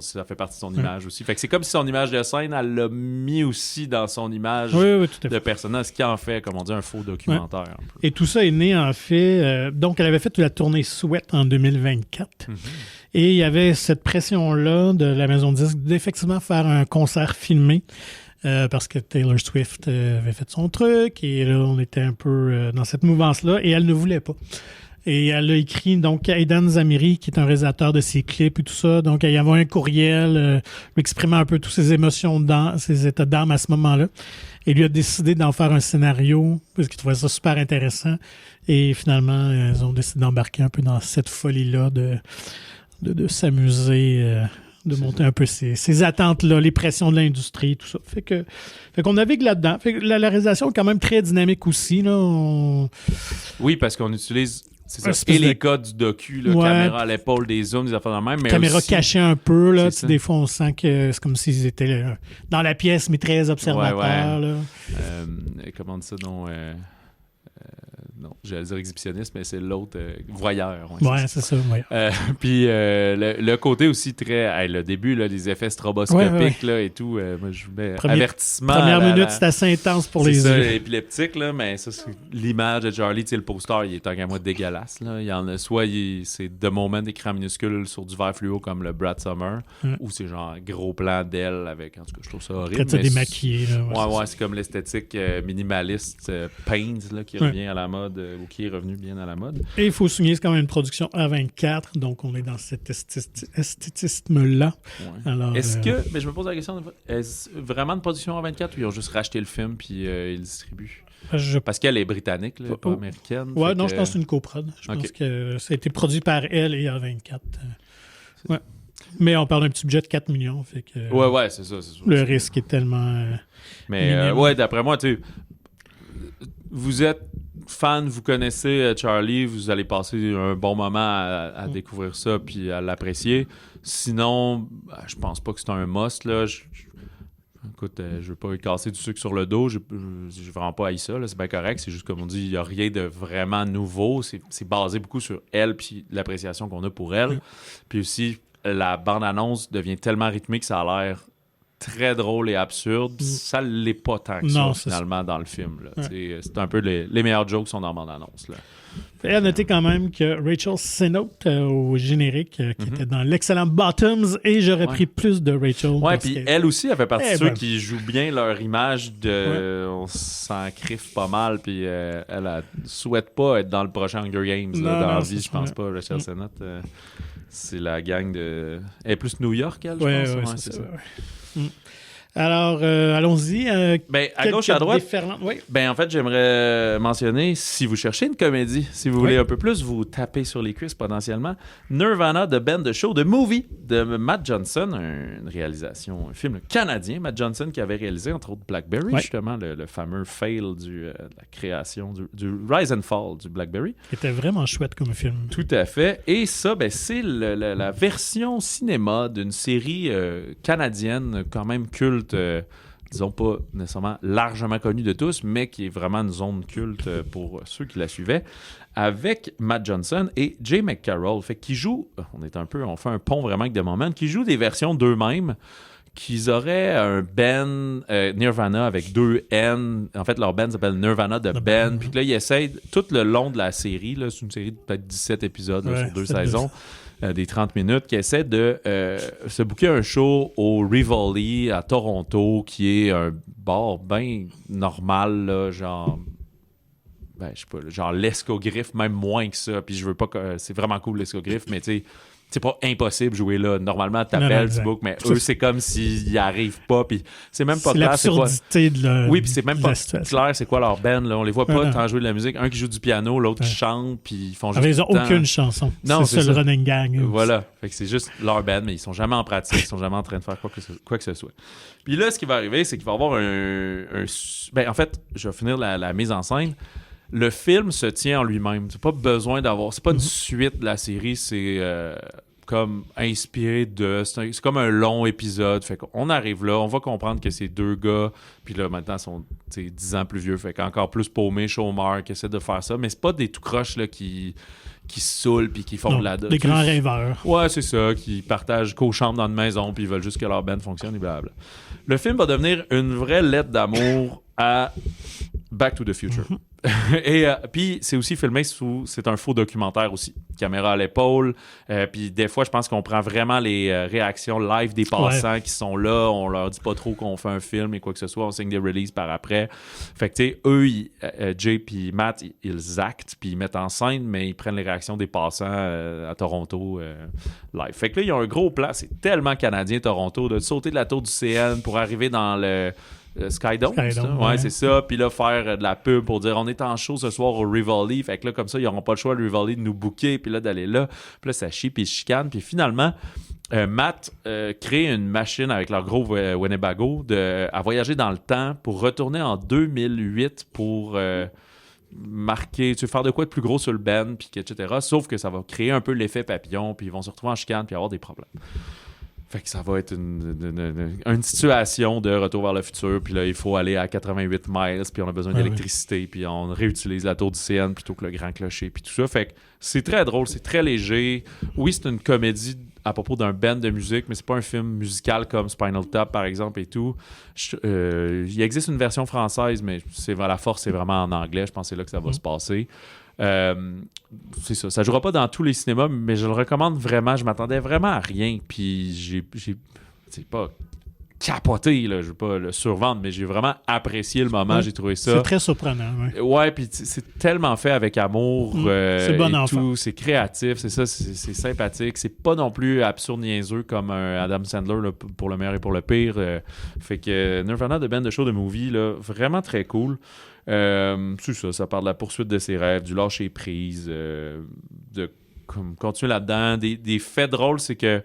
ça fait partie de son image aussi. Fait que c'est comme si son image de scène, elle l'a mis aussi dans son image de personnage, ce qui en fait, comme on dit, un faux documentaire. Un peu. Et tout ça est né, en fait... donc, elle avait fait la tournée Sweat en 2024. Et il y avait cette pression-là de la maison de disques d'effectivement faire un concert filmé. Parce que Taylor Swift avait fait son truc et là, on était un peu dans cette mouvance-là et elle ne voulait pas. Et elle a écrit donc à Aidan Zamiri, qui est un réalisateur de ses clips et tout ça. Donc, il y avait un courriel lui exprimant un peu toutes ses émotions, ses états d'âme à ce moment-là. Et lui a décidé d'en faire un scénario parce qu'il trouvait ça super intéressant. Et finalement, ils ont décidé d'embarquer un peu dans cette folie-là de s'amuser... de monter un peu ces attentes-là, les pressions de l'industrie, tout ça. Fait qu'on navigue là-dedans. Fait que la réalisation est quand même très dynamique aussi. Là. Oui, parce qu'on utilise et les codes du docu, là, caméra à l'épaule, des zooms, des affaires de même. Mais caméra aussi... cachée un peu. Là, des fois, on sent que c'est comme s'ils étaient dans la pièce, mais très observateurs. Comment on dit ça? non, j'allais dire exhibitionniste, mais c'est l'autre voyeur. Ouais, c'est ça, voyeur. Puis le côté aussi très... le début, là, les effets stroboscopiques là, et tout, moi, je mets avertissement. Première minute, c'est assez intense pour les yeux. C'est épileptique, là, mais ça, c'est l'image de Charlie, tu sais, le poster, il est tant qu'à moi dégueulasse. Là. Il y en a soit c'est The Moment écran minuscule sur du verre fluo comme le Brad Summer, ou c'est genre gros plan d'elle avec... En tout cas, je trouve ça horrible. Très démaquillé. Ouais, c'est comme l'esthétique minimaliste Pains là, qui revient à la mode, ou qui est revenu bien à la mode. Et il faut souligner, c'est quand même une production A24, donc on est dans cet esthétisme-là. Ouais. Alors, mais je me pose la question, est-ce vraiment une production A24 ou ils ont juste racheté le film puis ils le distribuent? Parce qu'elle est britannique, là, pas américaine. Ouais, non, je pense que c'est une coprod. Je pense que ça a été produit par elle et A24. Ouais. Mais on parle d'un petit budget de 4 millions. Fait que, ouais, c'est ça. Le risque est tellement... mais ouais, d'après moi, tu sais, vous êtes fan, vous connaissez Charlie, vous allez passer un bon moment à découvrir ça puis à l'apprécier. Sinon, je pense pas que c'est un must, là. Écoute, je veux pas casser du sucre sur le dos, j'ai vraiment pas haï ça, là, c'est bien correct, c'est juste comme on dit, il y a rien de vraiment nouveau, c'est basé beaucoup sur elle puis l'appréciation qu'on a pour elle. Puis aussi, la bande-annonce devient tellement rythmique que ça a l'air très drôle et absurde. Ça l'est pas tant que ça, finalement, dans le film. Là. C'est un peu les meilleurs jokes sont dans la bande-annonce. Là. Et à noter quand même que Rachel Sennott au générique, qui était dans l'excellent Bottoms, et j'aurais pris plus de Rachel. Ouais, puis elle aussi, elle fait partie de ceux qui jouent bien leur image de on s'en criffe pas mal, puis elle souhaite pas être dans le prochain Hunger Games dans la vie, je pense pas, Rachel Sennott. C'est la gang de... Elle est plus New York, elle, je pense. C'est ça. Alors, allons-y. À gauche, à droite, en fait, j'aimerais mentionner, si vous cherchez une comédie, si vous voulez un peu plus vous taper sur les cuisses potentiellement, Nirvana, The Band, The Show, The Movie de Matt Johnson, une réalisation, un film canadien. Matt Johnson qui avait réalisé, entre autres, Blackberry, justement, le fameux fail de la création, du Rise and Fall du Blackberry. Qui était vraiment chouette comme film. Tout à fait. Et ça, c'est la version cinéma d'une série canadienne, quand même culte, disons pas nécessairement largement connue de tous, mais qui est vraiment une zone culte pour ceux qui la suivaient, avec Matt Johnson et Jay McCarroll, fait qu'ils jouent, on fait un pont vraiment avec des moments, qui jouent des versions d'eux-mêmes, qu'ils auraient un band Nirvana avec 2 N. En fait, leur band s'appelle Nirvana The Band. Puis là, ils essayent tout le long de la série, là, c'est une série de peut-être 17 épisodes sur 2 saisons, des 30 minutes, qui essaient de se booker un show au Rivoli à Toronto, qui est un bar bien normal, là, genre... je sais pas, genre l'escogriffe, même moins que ça. Puis je veux pas que... C'est vraiment cool l'escogriffe, mais tu sais... C'est pas impossible de jouer là. Normalement, t'appelles, tu book, mais eux, c'est comme s'ils n'y arrivent pas. Puis c'est même pas clair. L'absurdité de la... Oui, puis c'est même pas clair c'est quoi leur band. Là. On les voit pas tant jouer de la musique. Un qui joue du piano, l'autre qui chante, puis ils font juste. Ils ont aucune chanson. Non, c'est ça le running gang. Voilà. Fait que c'est juste leur band, mais ils sont jamais en pratique. Ils sont jamais en train de faire quoi que ce soit. Puis là, ce qui va arriver, c'est qu'il va y avoir en fait, je vais finir la mise en scène. Le film se tient en lui-même. C'est pas besoin d'avoir... C'est pas une suite de la série, c'est comme inspiré de... C'est comme un long épisode. Fait qu'on arrive là, on va comprendre que c'est 2 gars, puis là, maintenant, ils sont 10 ans plus vieux, fait qu'encore plus paumés, chômeurs, qui essaient de faire ça. Mais c'est pas des tout croches là, qui se saoulent puis qui font de la... Des grands rêveurs. Ouais, c'est ça, qui partagent co-chambre dans une maison puis ils veulent juste que leur band fonctionne et blablabla. Le film va devenir une vraie lettre d'amour à Back to the Future. Et puis c'est aussi filmé c'est un faux documentaire aussi, caméra à l'épaule, puis des fois je pense qu'on prend vraiment les réactions live des passants qui sont là, on leur dit pas trop qu'on fait un film et quoi que ce soit, on signe des releases par après, fait que tu sais eux Jay puis Matt ils actent puis ils mettent en scène, mais ils prennent les réactions des passants à Toronto live, fait que là il y a un gros plan, c'est tellement canadien Toronto, de sauter de la tour du CN pour arriver dans le Skydome, c'est ça. Puis là, faire de la pub pour dire on est en show ce soir au Rivoli. Fait que là, comme ça, ils n'auront pas le choix, le Rivoli, de nous booker. Puis là, d'aller là. Puis là, ça chie, puis ils chicanent. Puis finalement, Matt crée une machine avec leur gros Winnebago à voyager dans le temps pour retourner en 2008 pour marquer, faire de quoi de plus gros sur le band, puis etc. Sauf que ça va créer un peu l'effet papillon. Puis ils vont se retrouver en chicane, puis avoir des problèmes. Fait que ça va être une situation de retour vers le futur, puis là, il faut aller à 88 miles, puis on a besoin d'électricité, puis on réutilise la tour du CN plutôt que le grand clocher, puis tout ça. Fait que c'est très drôle, c'est très léger. Oui, c'est une comédie à propos d'un band de musique, mais c'est pas un film musical comme Spinal Tap, par exemple, et tout. Il existe une version française, mais la force, c'est vraiment en anglais. Je pense que c'est là que ça va se passer. C'est ça. Ça jouera pas dans tous les cinémas, mais je le recommande vraiment. Je m'attendais vraiment à rien. Puis c'est pas capoté, là. Je veux pas le survendre, mais j'ai vraiment apprécié le moment. J'ai trouvé ça. C'est très surprenant. Ouais, puis c'est tellement fait avec amour. C'est bon enfant. Tout. C'est créatif, c'est ça, c'est sympathique. C'est pas non plus absurde niaiseux comme un Adam Sandler là, pour le meilleur et pour le pire. Fait que Nirvana de Band de Show de Movie, là, vraiment très cool. C'est ça, ça parle de la poursuite de ses rêves, du lâcher prise, de continuer là-dedans. Des faits drôles, c'est que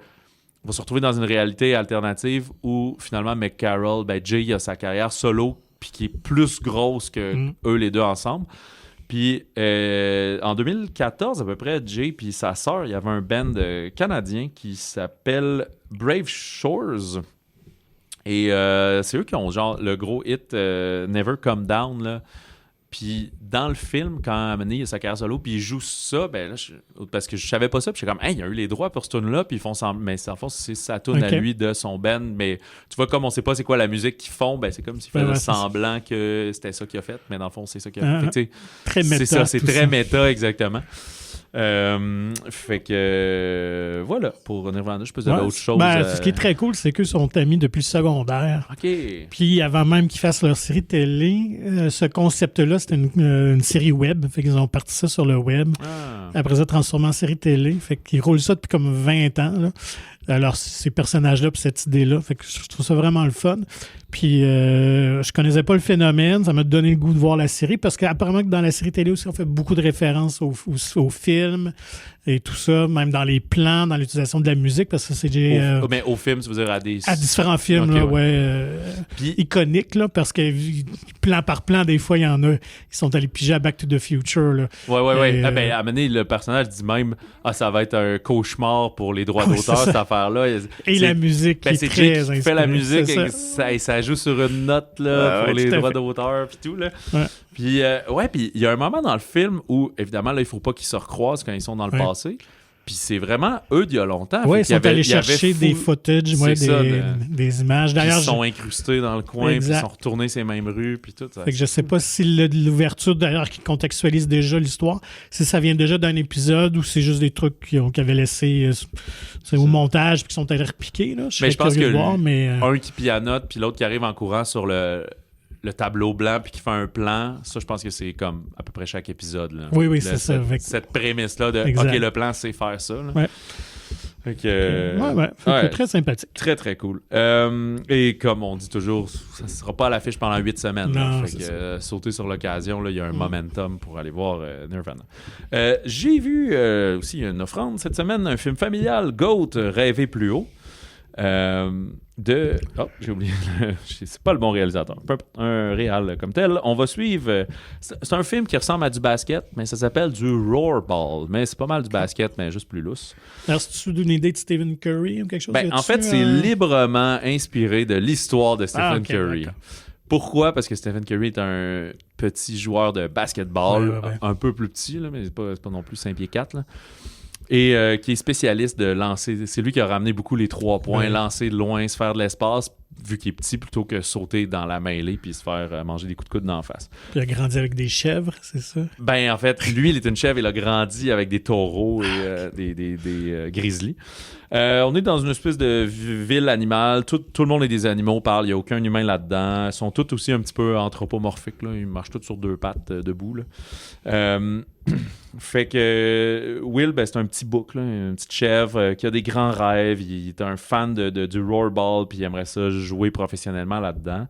on va se retrouver dans une réalité alternative où finalement McCarroll, Jay a sa carrière solo puis qui est plus grosse que eux les deux ensemble. Puis en 2014 à peu près, Jay puis sa sœur, il y avait un band canadien qui s'appelle Brave Shores. Et c'est eux qui ont genre le gros hit Never Come Down là. Puis dans le film, quand Amani a sa carrière solo, puis il joue ça, ben là, parce que je savais pas ça, puis j'étais comme, hey, il a eu les droits pour ce tune-là, puis ils font semblant, mais en fait, c'est sa tune à lui de son band, mais tu vois, comme on sait pas c'est quoi la musique qu'ils font, ben c'est comme s'il faisait semblant que c'était ça qu'il a fait, mais dans le fond, c'est ça qu'il a fait. Très méta. C'est ça, c'est très méta, exactement. Fait que voilà, pour Nirvana, je peux dire autre chose. Ce qui est très cool, c'est qu'eux sont amis depuis le secondaire. OK. Puis avant même qu'ils fassent leur série télé, ce concept-là, c'était une série web. Fait qu'ils ont parti ça sur le web. Après ça, transformé en série télé. Fait qu'ils roulent ça depuis comme 20 ans. Là. Alors, ces personnages-là, puis cette idée-là. Fait que je trouve ça vraiment le fun. Puis, je connaissais pas le phénomène. Ça m'a donné le goût de voir la série parce qu'apparemment que dans la série télé aussi, on fait beaucoup de références au film et tout ça, même dans les plans, dans l'utilisation de la musique, parce que c'est mais au film, tu veux dire à différents films, okay, là, puis, iconiques, là, parce que plan par plan, des fois, il y en a, ils sont allés piger à Back to the Future. Là. Ouais. À un moment donné, le personnage dit même ça va être un cauchemar pour les droits d'auteur, cette affaire-là. Et la musique qui est très inspirée. Fait la musique et ça joue sur une note là, pour les droits d'auteur puis tout. Là. Ouais. Puis il y a un moment dans le film où, évidemment, là, il faut pas qu'ils se recroisent quand ils sont dans le passé. Puis c'est vraiment eux d'il y a longtemps. Oui, ils sont allés chercher des footage, des images. D'ailleurs, ils sont incrustés dans le coin, puis ils sont retournés ces mêmes rues, puis tout. Fait que je sais pas si l'ouverture, d'ailleurs, qui contextualise déjà l'histoire, si ça vient déjà d'un épisode ou c'est juste des trucs qu'ils avaient laissé au montage puis qui sont allés repiquer. Là. Je pense que un qui pianote, puis l'autre qui arrive en courant sur le tableau blanc puis qui fait un plan, ça je pense que c'est comme à peu près chaque épisode. Là. Oui, c'est ça. Cette prémisse-là de exact. OK, le plan c'est faire ça. Là. Ouais. Fait que, c'est très sympathique. Très, très cool. Et comme on dit toujours, ça ne sera pas à l'affiche pendant 8 semaines. Non, fait que sauter sur l'occasion, il y a un momentum pour aller voir Nirvana. J'ai vu aussi une offrande cette semaine, un film familial, Goat, Rêver plus haut. J'ai oublié, c'est pas le bon réalisateur, un réal comme tel. On va suivre, c'est un film qui ressemble à du basket, mais ça s'appelle du Rollerball, mais c'est pas mal du basket, mais juste plus lousse. Alors, c'est-tu une idée de Stephen Curry ou quelque chose? En fait, c'est librement inspiré de l'histoire de Stephen Curry. D'accord. Pourquoi? Parce que Stephen Curry est un petit joueur de basketball, un peu plus petit, là, mais c'est pas non plus 5 pieds 4, là. Et qui est spécialiste de lancer. C'est lui qui a ramené beaucoup les 3 points, lancer de loin, se faire de l'espace, vu qu'il est petit, plutôt que sauter dans la mêlée puis se faire manger des coups de coude d'en face. Puis il a grandi avec des chèvres, c'est ça? En fait, lui, il est une chèvre. Il a grandi avec des taureaux et des grizzlies. On est dans une espèce de ville animale. Tout le monde est des animaux, parle. Il n'y a aucun humain là-dedans. Ils sont tous aussi un petit peu anthropomorphiques. Là. Ils marchent tous sur 2 pattes debout. Là. Fait que Will, c'est un petit bouc, là, une petite chèvre qui a des grands rêves. Il est un fan du rollerball, puis il aimerait ça jouer professionnellement là-dedans.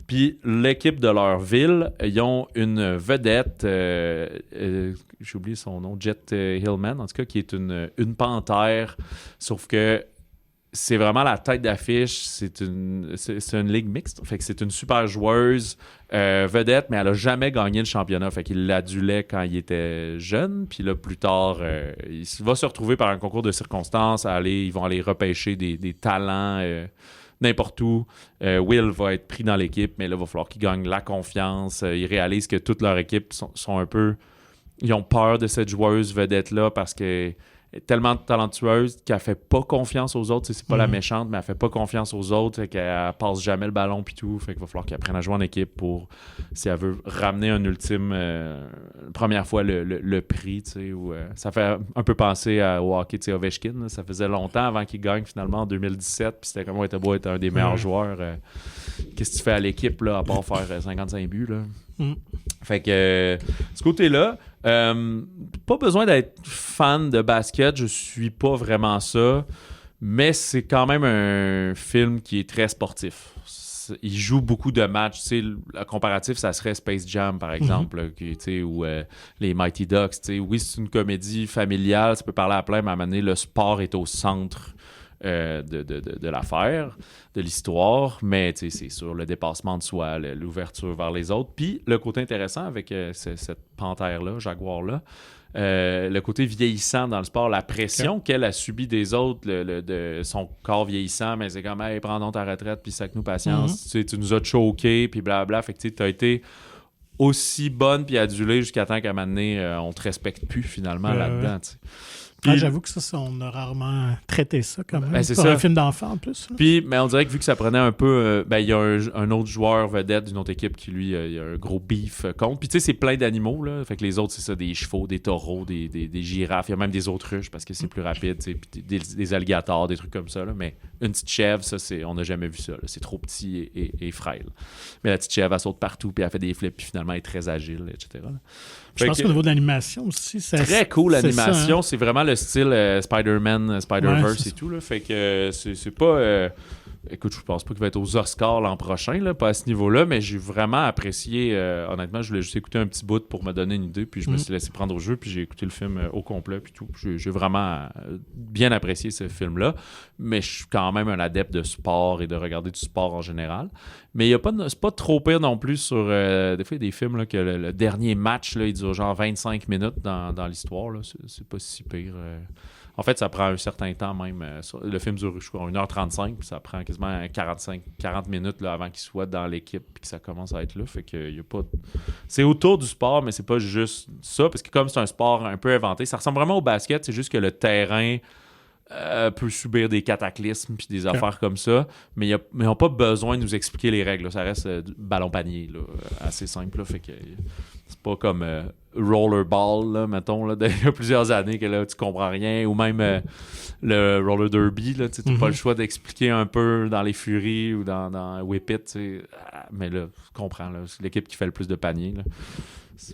Puis l'équipe de leur ville, ils ont une vedette, j'ai oublié son nom, Jet Hillman, en tout cas, qui est une panthère, sauf que c'est vraiment la tête d'affiche. C'est une ligue mixte. Fait que c'est une super joueuse vedette, mais elle a jamais gagné le championnat. Fait qu'il l'adulait quand il était jeune. Puis là, plus tard, il va se retrouver par un concours de circonstances. Ils vont aller repêcher des talents n'importe où. Will va être pris dans l'équipe, mais là, il va falloir qu'il gagne la confiance. Ils réalisent que toute leur équipe sont un peu... Ils ont peur de cette joueuse vedette-là parce que tellement talentueuse qu'elle fait pas confiance aux autres. C'est pas la méchante, mais elle fait pas confiance aux autres. Fait qu'elle passe jamais le ballon puis tout. Fait qu'il va falloir qu'elle apprenne à jouer en équipe pour, si elle veut ramener un ultime première fois le prix, tu sais. Ça fait un peu penser au hockey, tu sais, Ovechkin. Là. Ça faisait longtemps avant qu'il gagne finalement en 2017. Puis c'était comme était beau être un des meilleurs joueurs. Qu'est-ce que tu fais à l'équipe là, à part faire 55 buts là? Fait que ce côté-là, pas besoin d'être fan de basket, je suis pas vraiment ça, mais c'est quand même un film qui est très sportif. Il joue beaucoup de matchs, tu sais, le comparatif, ça serait Space Jam, par exemple, là, tu sais, ou les Mighty Ducks, tu sais. Oui, c'est une comédie familiale, ça peut parler à plein, mais à un moment donné, le sport est au centre de l'affaire, de l'histoire, mais c'est sur le dépassement de soi, l'ouverture vers les autres. Puis le côté intéressant avec cette panthère-là, jaguar-là, le côté vieillissant dans le sport, la pression qu'elle a subie des autres, de son corps vieillissant, mais c'est comme « Hey, prends donc ta retraite, puis sac-nous patience. Tu nous as choqués, puis blablabla. » Fait que tu as été aussi bonne puis adulée jusqu'à temps qu'à un moment donné, on te respecte plus finalement là-dedans. Puis, j'avoue que ça, on a rarement traité ça quand même. C'est un film d'enfant en plus. Puis, mais on dirait que vu que ça prenait un peu... il y a un autre joueur vedette d'une autre équipe qui, lui, il y a un gros beef contre. Puis, tu sais, c'est plein d'animaux, là. Fait que les autres, c'est ça, des chevaux, des taureaux, des girafes. Il y a même des autruches parce que c'est plus rapide, tu sais. Puis des alligators, des trucs comme ça, là. Mais une petite chèvre, ça, on n'a jamais vu ça, là. C'est trop petit et frêle. Mais la petite chèvre, elle saute partout, puis elle fait des flips, puis finalement, elle est très agile, etc. Je pense qu'au niveau de l'animation aussi, c'est très cool l'animation. Hein? C'est vraiment le style Spider-Man, Spider-Verse et tout. Là. Fait que c'est pas... Écoute, je pense pas qu'il va être aux Oscars l'an prochain, là, pas à ce niveau-là, mais j'ai vraiment apprécié. Honnêtement, je voulais juste écouter un petit bout pour me donner une idée, puis je me suis laissé prendre au jeu, puis j'ai écouté le film au complet, puis tout. J'ai vraiment bien apprécié ce film-là, mais je suis quand même un adepte de sport et de regarder du sport en général. Mais c'est pas trop pire non plus sur... des fois, il y a des films là, que le dernier match, là, il dure genre 25 minutes dans l'histoire. Là. C'est pas si pire. En fait, ça prend un certain temps même. Le film dure, je crois, 1h35, puis ça prend quasiment 40 minutes là, avant qu'il soit dans l'équipe et que ça commence à être là. Fait que y a pas... C'est autour du sport, mais c'est pas juste ça, parce que comme c'est un sport un peu inventé, ça ressemble vraiment au basket, c'est juste que le terrain peut subir des cataclysmes puis des affaires comme ça, mais ils n'ont pas besoin de nous expliquer les règles. Là. Ça reste du ballon-panier, là, assez simple. Là, fait que c'est pas comme rollerball, là, mettons, là, il y a plusieurs années que là, tu comprends rien, ou même le roller derby, là, tu n'as pas le choix d'expliquer un peu dans les Furies ou dans Whip It, mais là, tu comprends, là, c'est l'équipe qui fait le plus de paniers, là.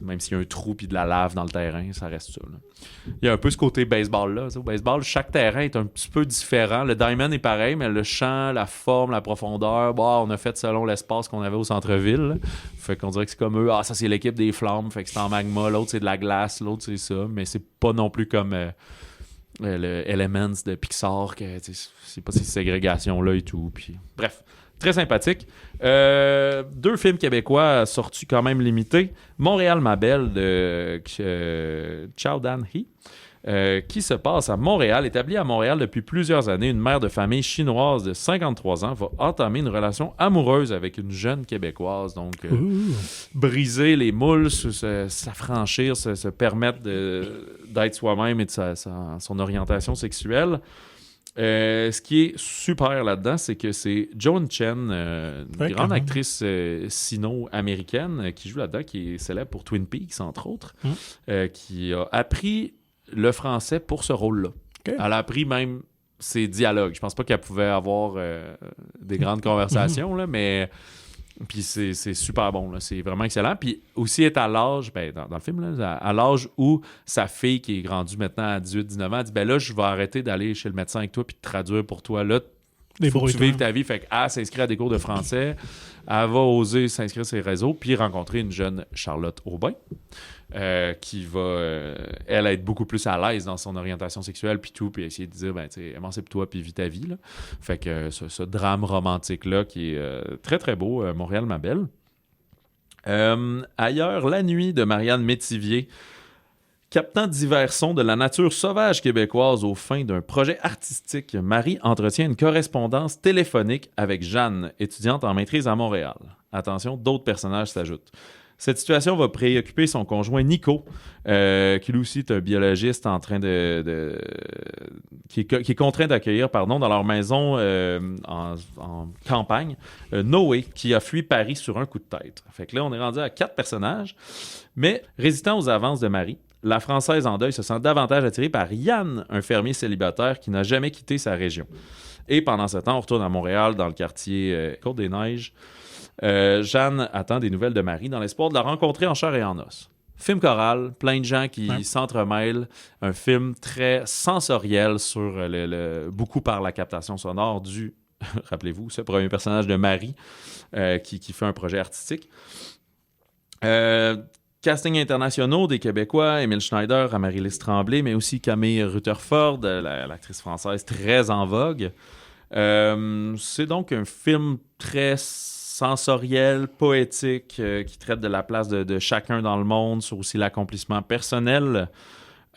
Même s'il y a un trou et de la lave dans le terrain, ça reste ça. Là. Il y a un peu ce côté baseball-là. Au baseball, chaque terrain est un petit peu différent. Le diamond est pareil, mais le champ, la forme, la profondeur, on a fait selon l'espace qu'on avait au centre-ville. Là. Fait qu'on dirait que c'est comme eux. Ah, ça, c'est l'équipe des flammes. Fait que c'est en magma. L'autre, c'est de la glace. L'autre, c'est ça. Mais c'est pas non plus comme le Elements de Pixar. Que, c'est pas ces ségrégations-là et tout. Puis, bref. Très sympathique. 2 films québécois sortis quand même limités. Montréal, ma belle de Chow Dan-hee, qui se passe à Montréal. Établie à Montréal depuis plusieurs années, une mère de famille chinoise de 53 ans va entamer une relation amoureuse avec une jeune Québécoise. Donc, briser les moules, s'affranchir, se permettre d'être soi-même et de son orientation sexuelle. Ce qui est super là-dedans, c'est que c'est Joan Chen, une grande actrice sino-américaine qui joue là-dedans, qui est célèbre pour Twin Peaks, entre autres, qui a appris le français pour ce rôle-là. Okay. Elle a appris même ses dialogues. Je pense pas qu'elle pouvait avoir des grandes conversations, là, mais... Puis c'est super bon, là. C'est vraiment excellent. Puis aussi, elle est à l'âge, dans le film, là, à l'âge où sa fille, qui est grandue maintenant à 18-19 ans, elle dit là, je vais arrêter d'aller chez le médecin avec toi puis de traduire pour toi. Là, faut que tu vives ta vie. Fait qu'elle s'inscrit à des cours de français, elle va oser s'inscrire sur les réseaux, puis rencontrer une jeune Charlotte Aubin, qui va, elle, être beaucoup plus à l'aise dans son orientation sexuelle, puis tout, puis essayer de dire, ben, tu sais, émancipe-toi, puis vis ta vie, là. Fait que ce drame romantique-là, qui est très, très beau, Montréal, ma belle. Ailleurs, La nuit de Marianne Métivier. Captant divers sons de la nature sauvage québécoise aux fins d'un projet artistique, Marie entretient une correspondance téléphonique avec Jeanne, étudiante en maîtrise à Montréal. Attention, d'autres personnages s'ajoutent. Cette situation va préoccuper son conjoint Nico, qui lui aussi est un biologiste en train qui est contraint d'accueillir, dans leur maison en campagne, Noé, qui a fui Paris sur un coup de tête. Fait que là, on est rendu à 4 personnages, mais résistant aux avances de Marie, la Française en deuil se sent davantage attirée par Yann, un fermier célibataire qui n'a jamais quitté sa région. Et pendant ce temps, on retourne à Montréal, dans le quartier Côte-des-Neiges. Jeanne attend des nouvelles de Marie dans l'espoir de la rencontrer en chair et en os. Film choral, plein de gens qui s'entremêlent. Un film très sensoriel sur beaucoup par la captation sonore du, rappelez-vous, ce premier personnage de Marie qui fait un projet artistique. Casting internationaux des Québécois, Émile Schneider, Amaryllis Tremblay, mais aussi Camille Rutherford, l'actrice française très en vogue. C'est donc un film très sensoriel, poétique, qui traite de la place de chacun dans le monde, sur aussi l'accomplissement personnel.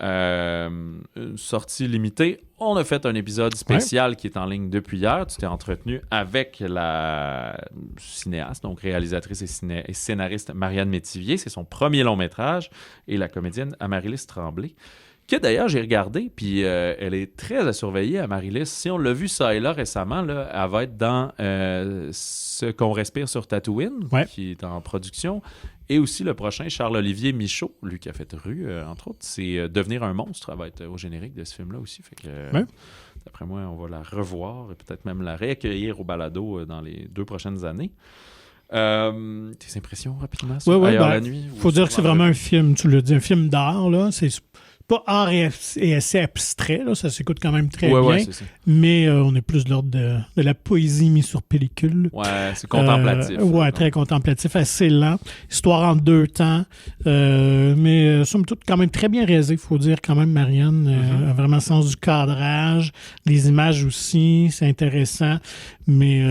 Une sortie limitée. On a fait un épisode spécial qui est en ligne depuis hier. Tu t'es entretenu avec la cinéaste, donc réalisatrice et scénariste Marianne Métivier. C'est son premier long métrage. Et la comédienne Amaryllis Tremblay, que d'ailleurs j'ai regardé, puis elle est très à surveiller, Amaryllis. Si on l'a vu ça et là récemment, là, elle va être dans Ce qu'on respire sur Tatooine, qui est en production. Et aussi le prochain, Charles-Olivier Michaud, lui qui a fait Rue, entre autres, c'est Devenir un monstre. Elle va être au générique de ce film-là aussi. Fait que, d'après moi, on va la revoir et peut-être même la réaccueillir au balado dans les 2 prochaines années. Tes impressions rapidement sur Ailleurs la nuit? Il faut dire que c'est vraiment un film, tu l'as dit, un film d'art. Là. C'est pas art et assez abstrait, là, ça s'écoute quand même très bien, mais on est plus de l'ordre de la poésie mise sur pellicule. Ouais, c'est contemplatif. Très contemplatif, assez lent. Histoire en 2 temps, mais somme toute quand même très bien réalisé, il faut dire quand même, Marianne a vraiment le sens du cadrage, les images aussi, c'est intéressant, mais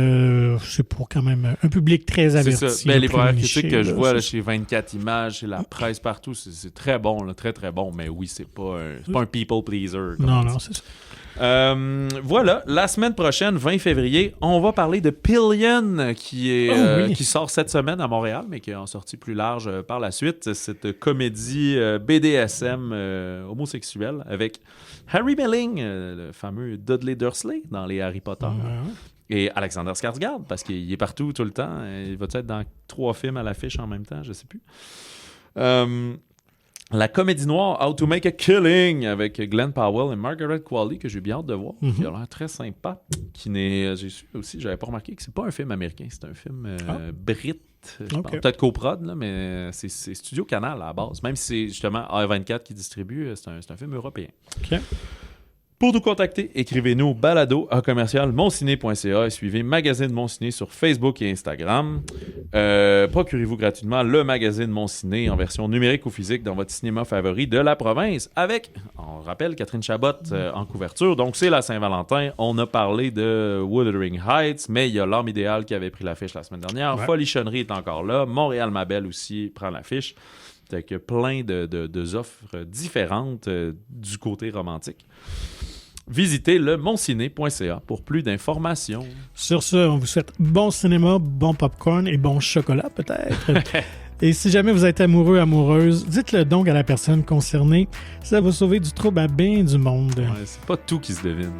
c'est pour quand même un public très averti. C'est ça. Les premières critiques que je vois là, chez 24 images, chez la presse partout, c'est très bon, là, très très bon, mais oui, c'est pas un people pleaser. Non, c'est ça. Voilà, la semaine prochaine, 20 février, on va parler de Pillion, qui sort cette semaine à Montréal, mais qui est en sortie plus large par la suite. Cette comédie BDSM homosexuelle avec Harry Melling, le fameux Dudley Dursley dans les Harry Potter. Et Alexander Skarsgård, parce qu'il est partout tout le temps. Il va être dans 3 films à l'affiche en même temps, je sais plus. La comédie noire How to Make a Killing avec Glenn Powell et Margaret Qualley, que j'ai bien hâte de voir, qui a l'air très sympa. J'ai su aussi, j'avais pas remarqué que c'est pas un film américain, c'est un film brit. Peut-être coprod, là, mais c'est Studio Canal à la base. Même si c'est justement A24 qui distribue, c'est un film européen. OK. Pour nous contacter, écrivez-nous balado@monciné.ca et suivez Magazine Mon Ciné sur Facebook et Instagram. Procurez-vous gratuitement le magazine Mon Ciné en version numérique ou physique dans votre cinéma favori de la province avec, on rappelle, Catherine Chabot en couverture. Donc, c'est la Saint-Valentin. On a parlé de Wuthering Heights, mais il y a L'Arme idéale qui avait pris l'affiche la semaine dernière. Folichonnerie est encore là. Montréal ma belle aussi prend l'affiche. Avec plein de offres différentes du côté romantique. Visitez le monciné.ca pour plus d'informations. Sur ce, on vous souhaite bon cinéma, bon popcorn et bon chocolat peut-être. Et si jamais vous êtes amoureux, amoureuse, dites-le donc à la personne concernée. Ça va sauver du trouble à bien du monde. Ouais, c'est pas tout qui se devine.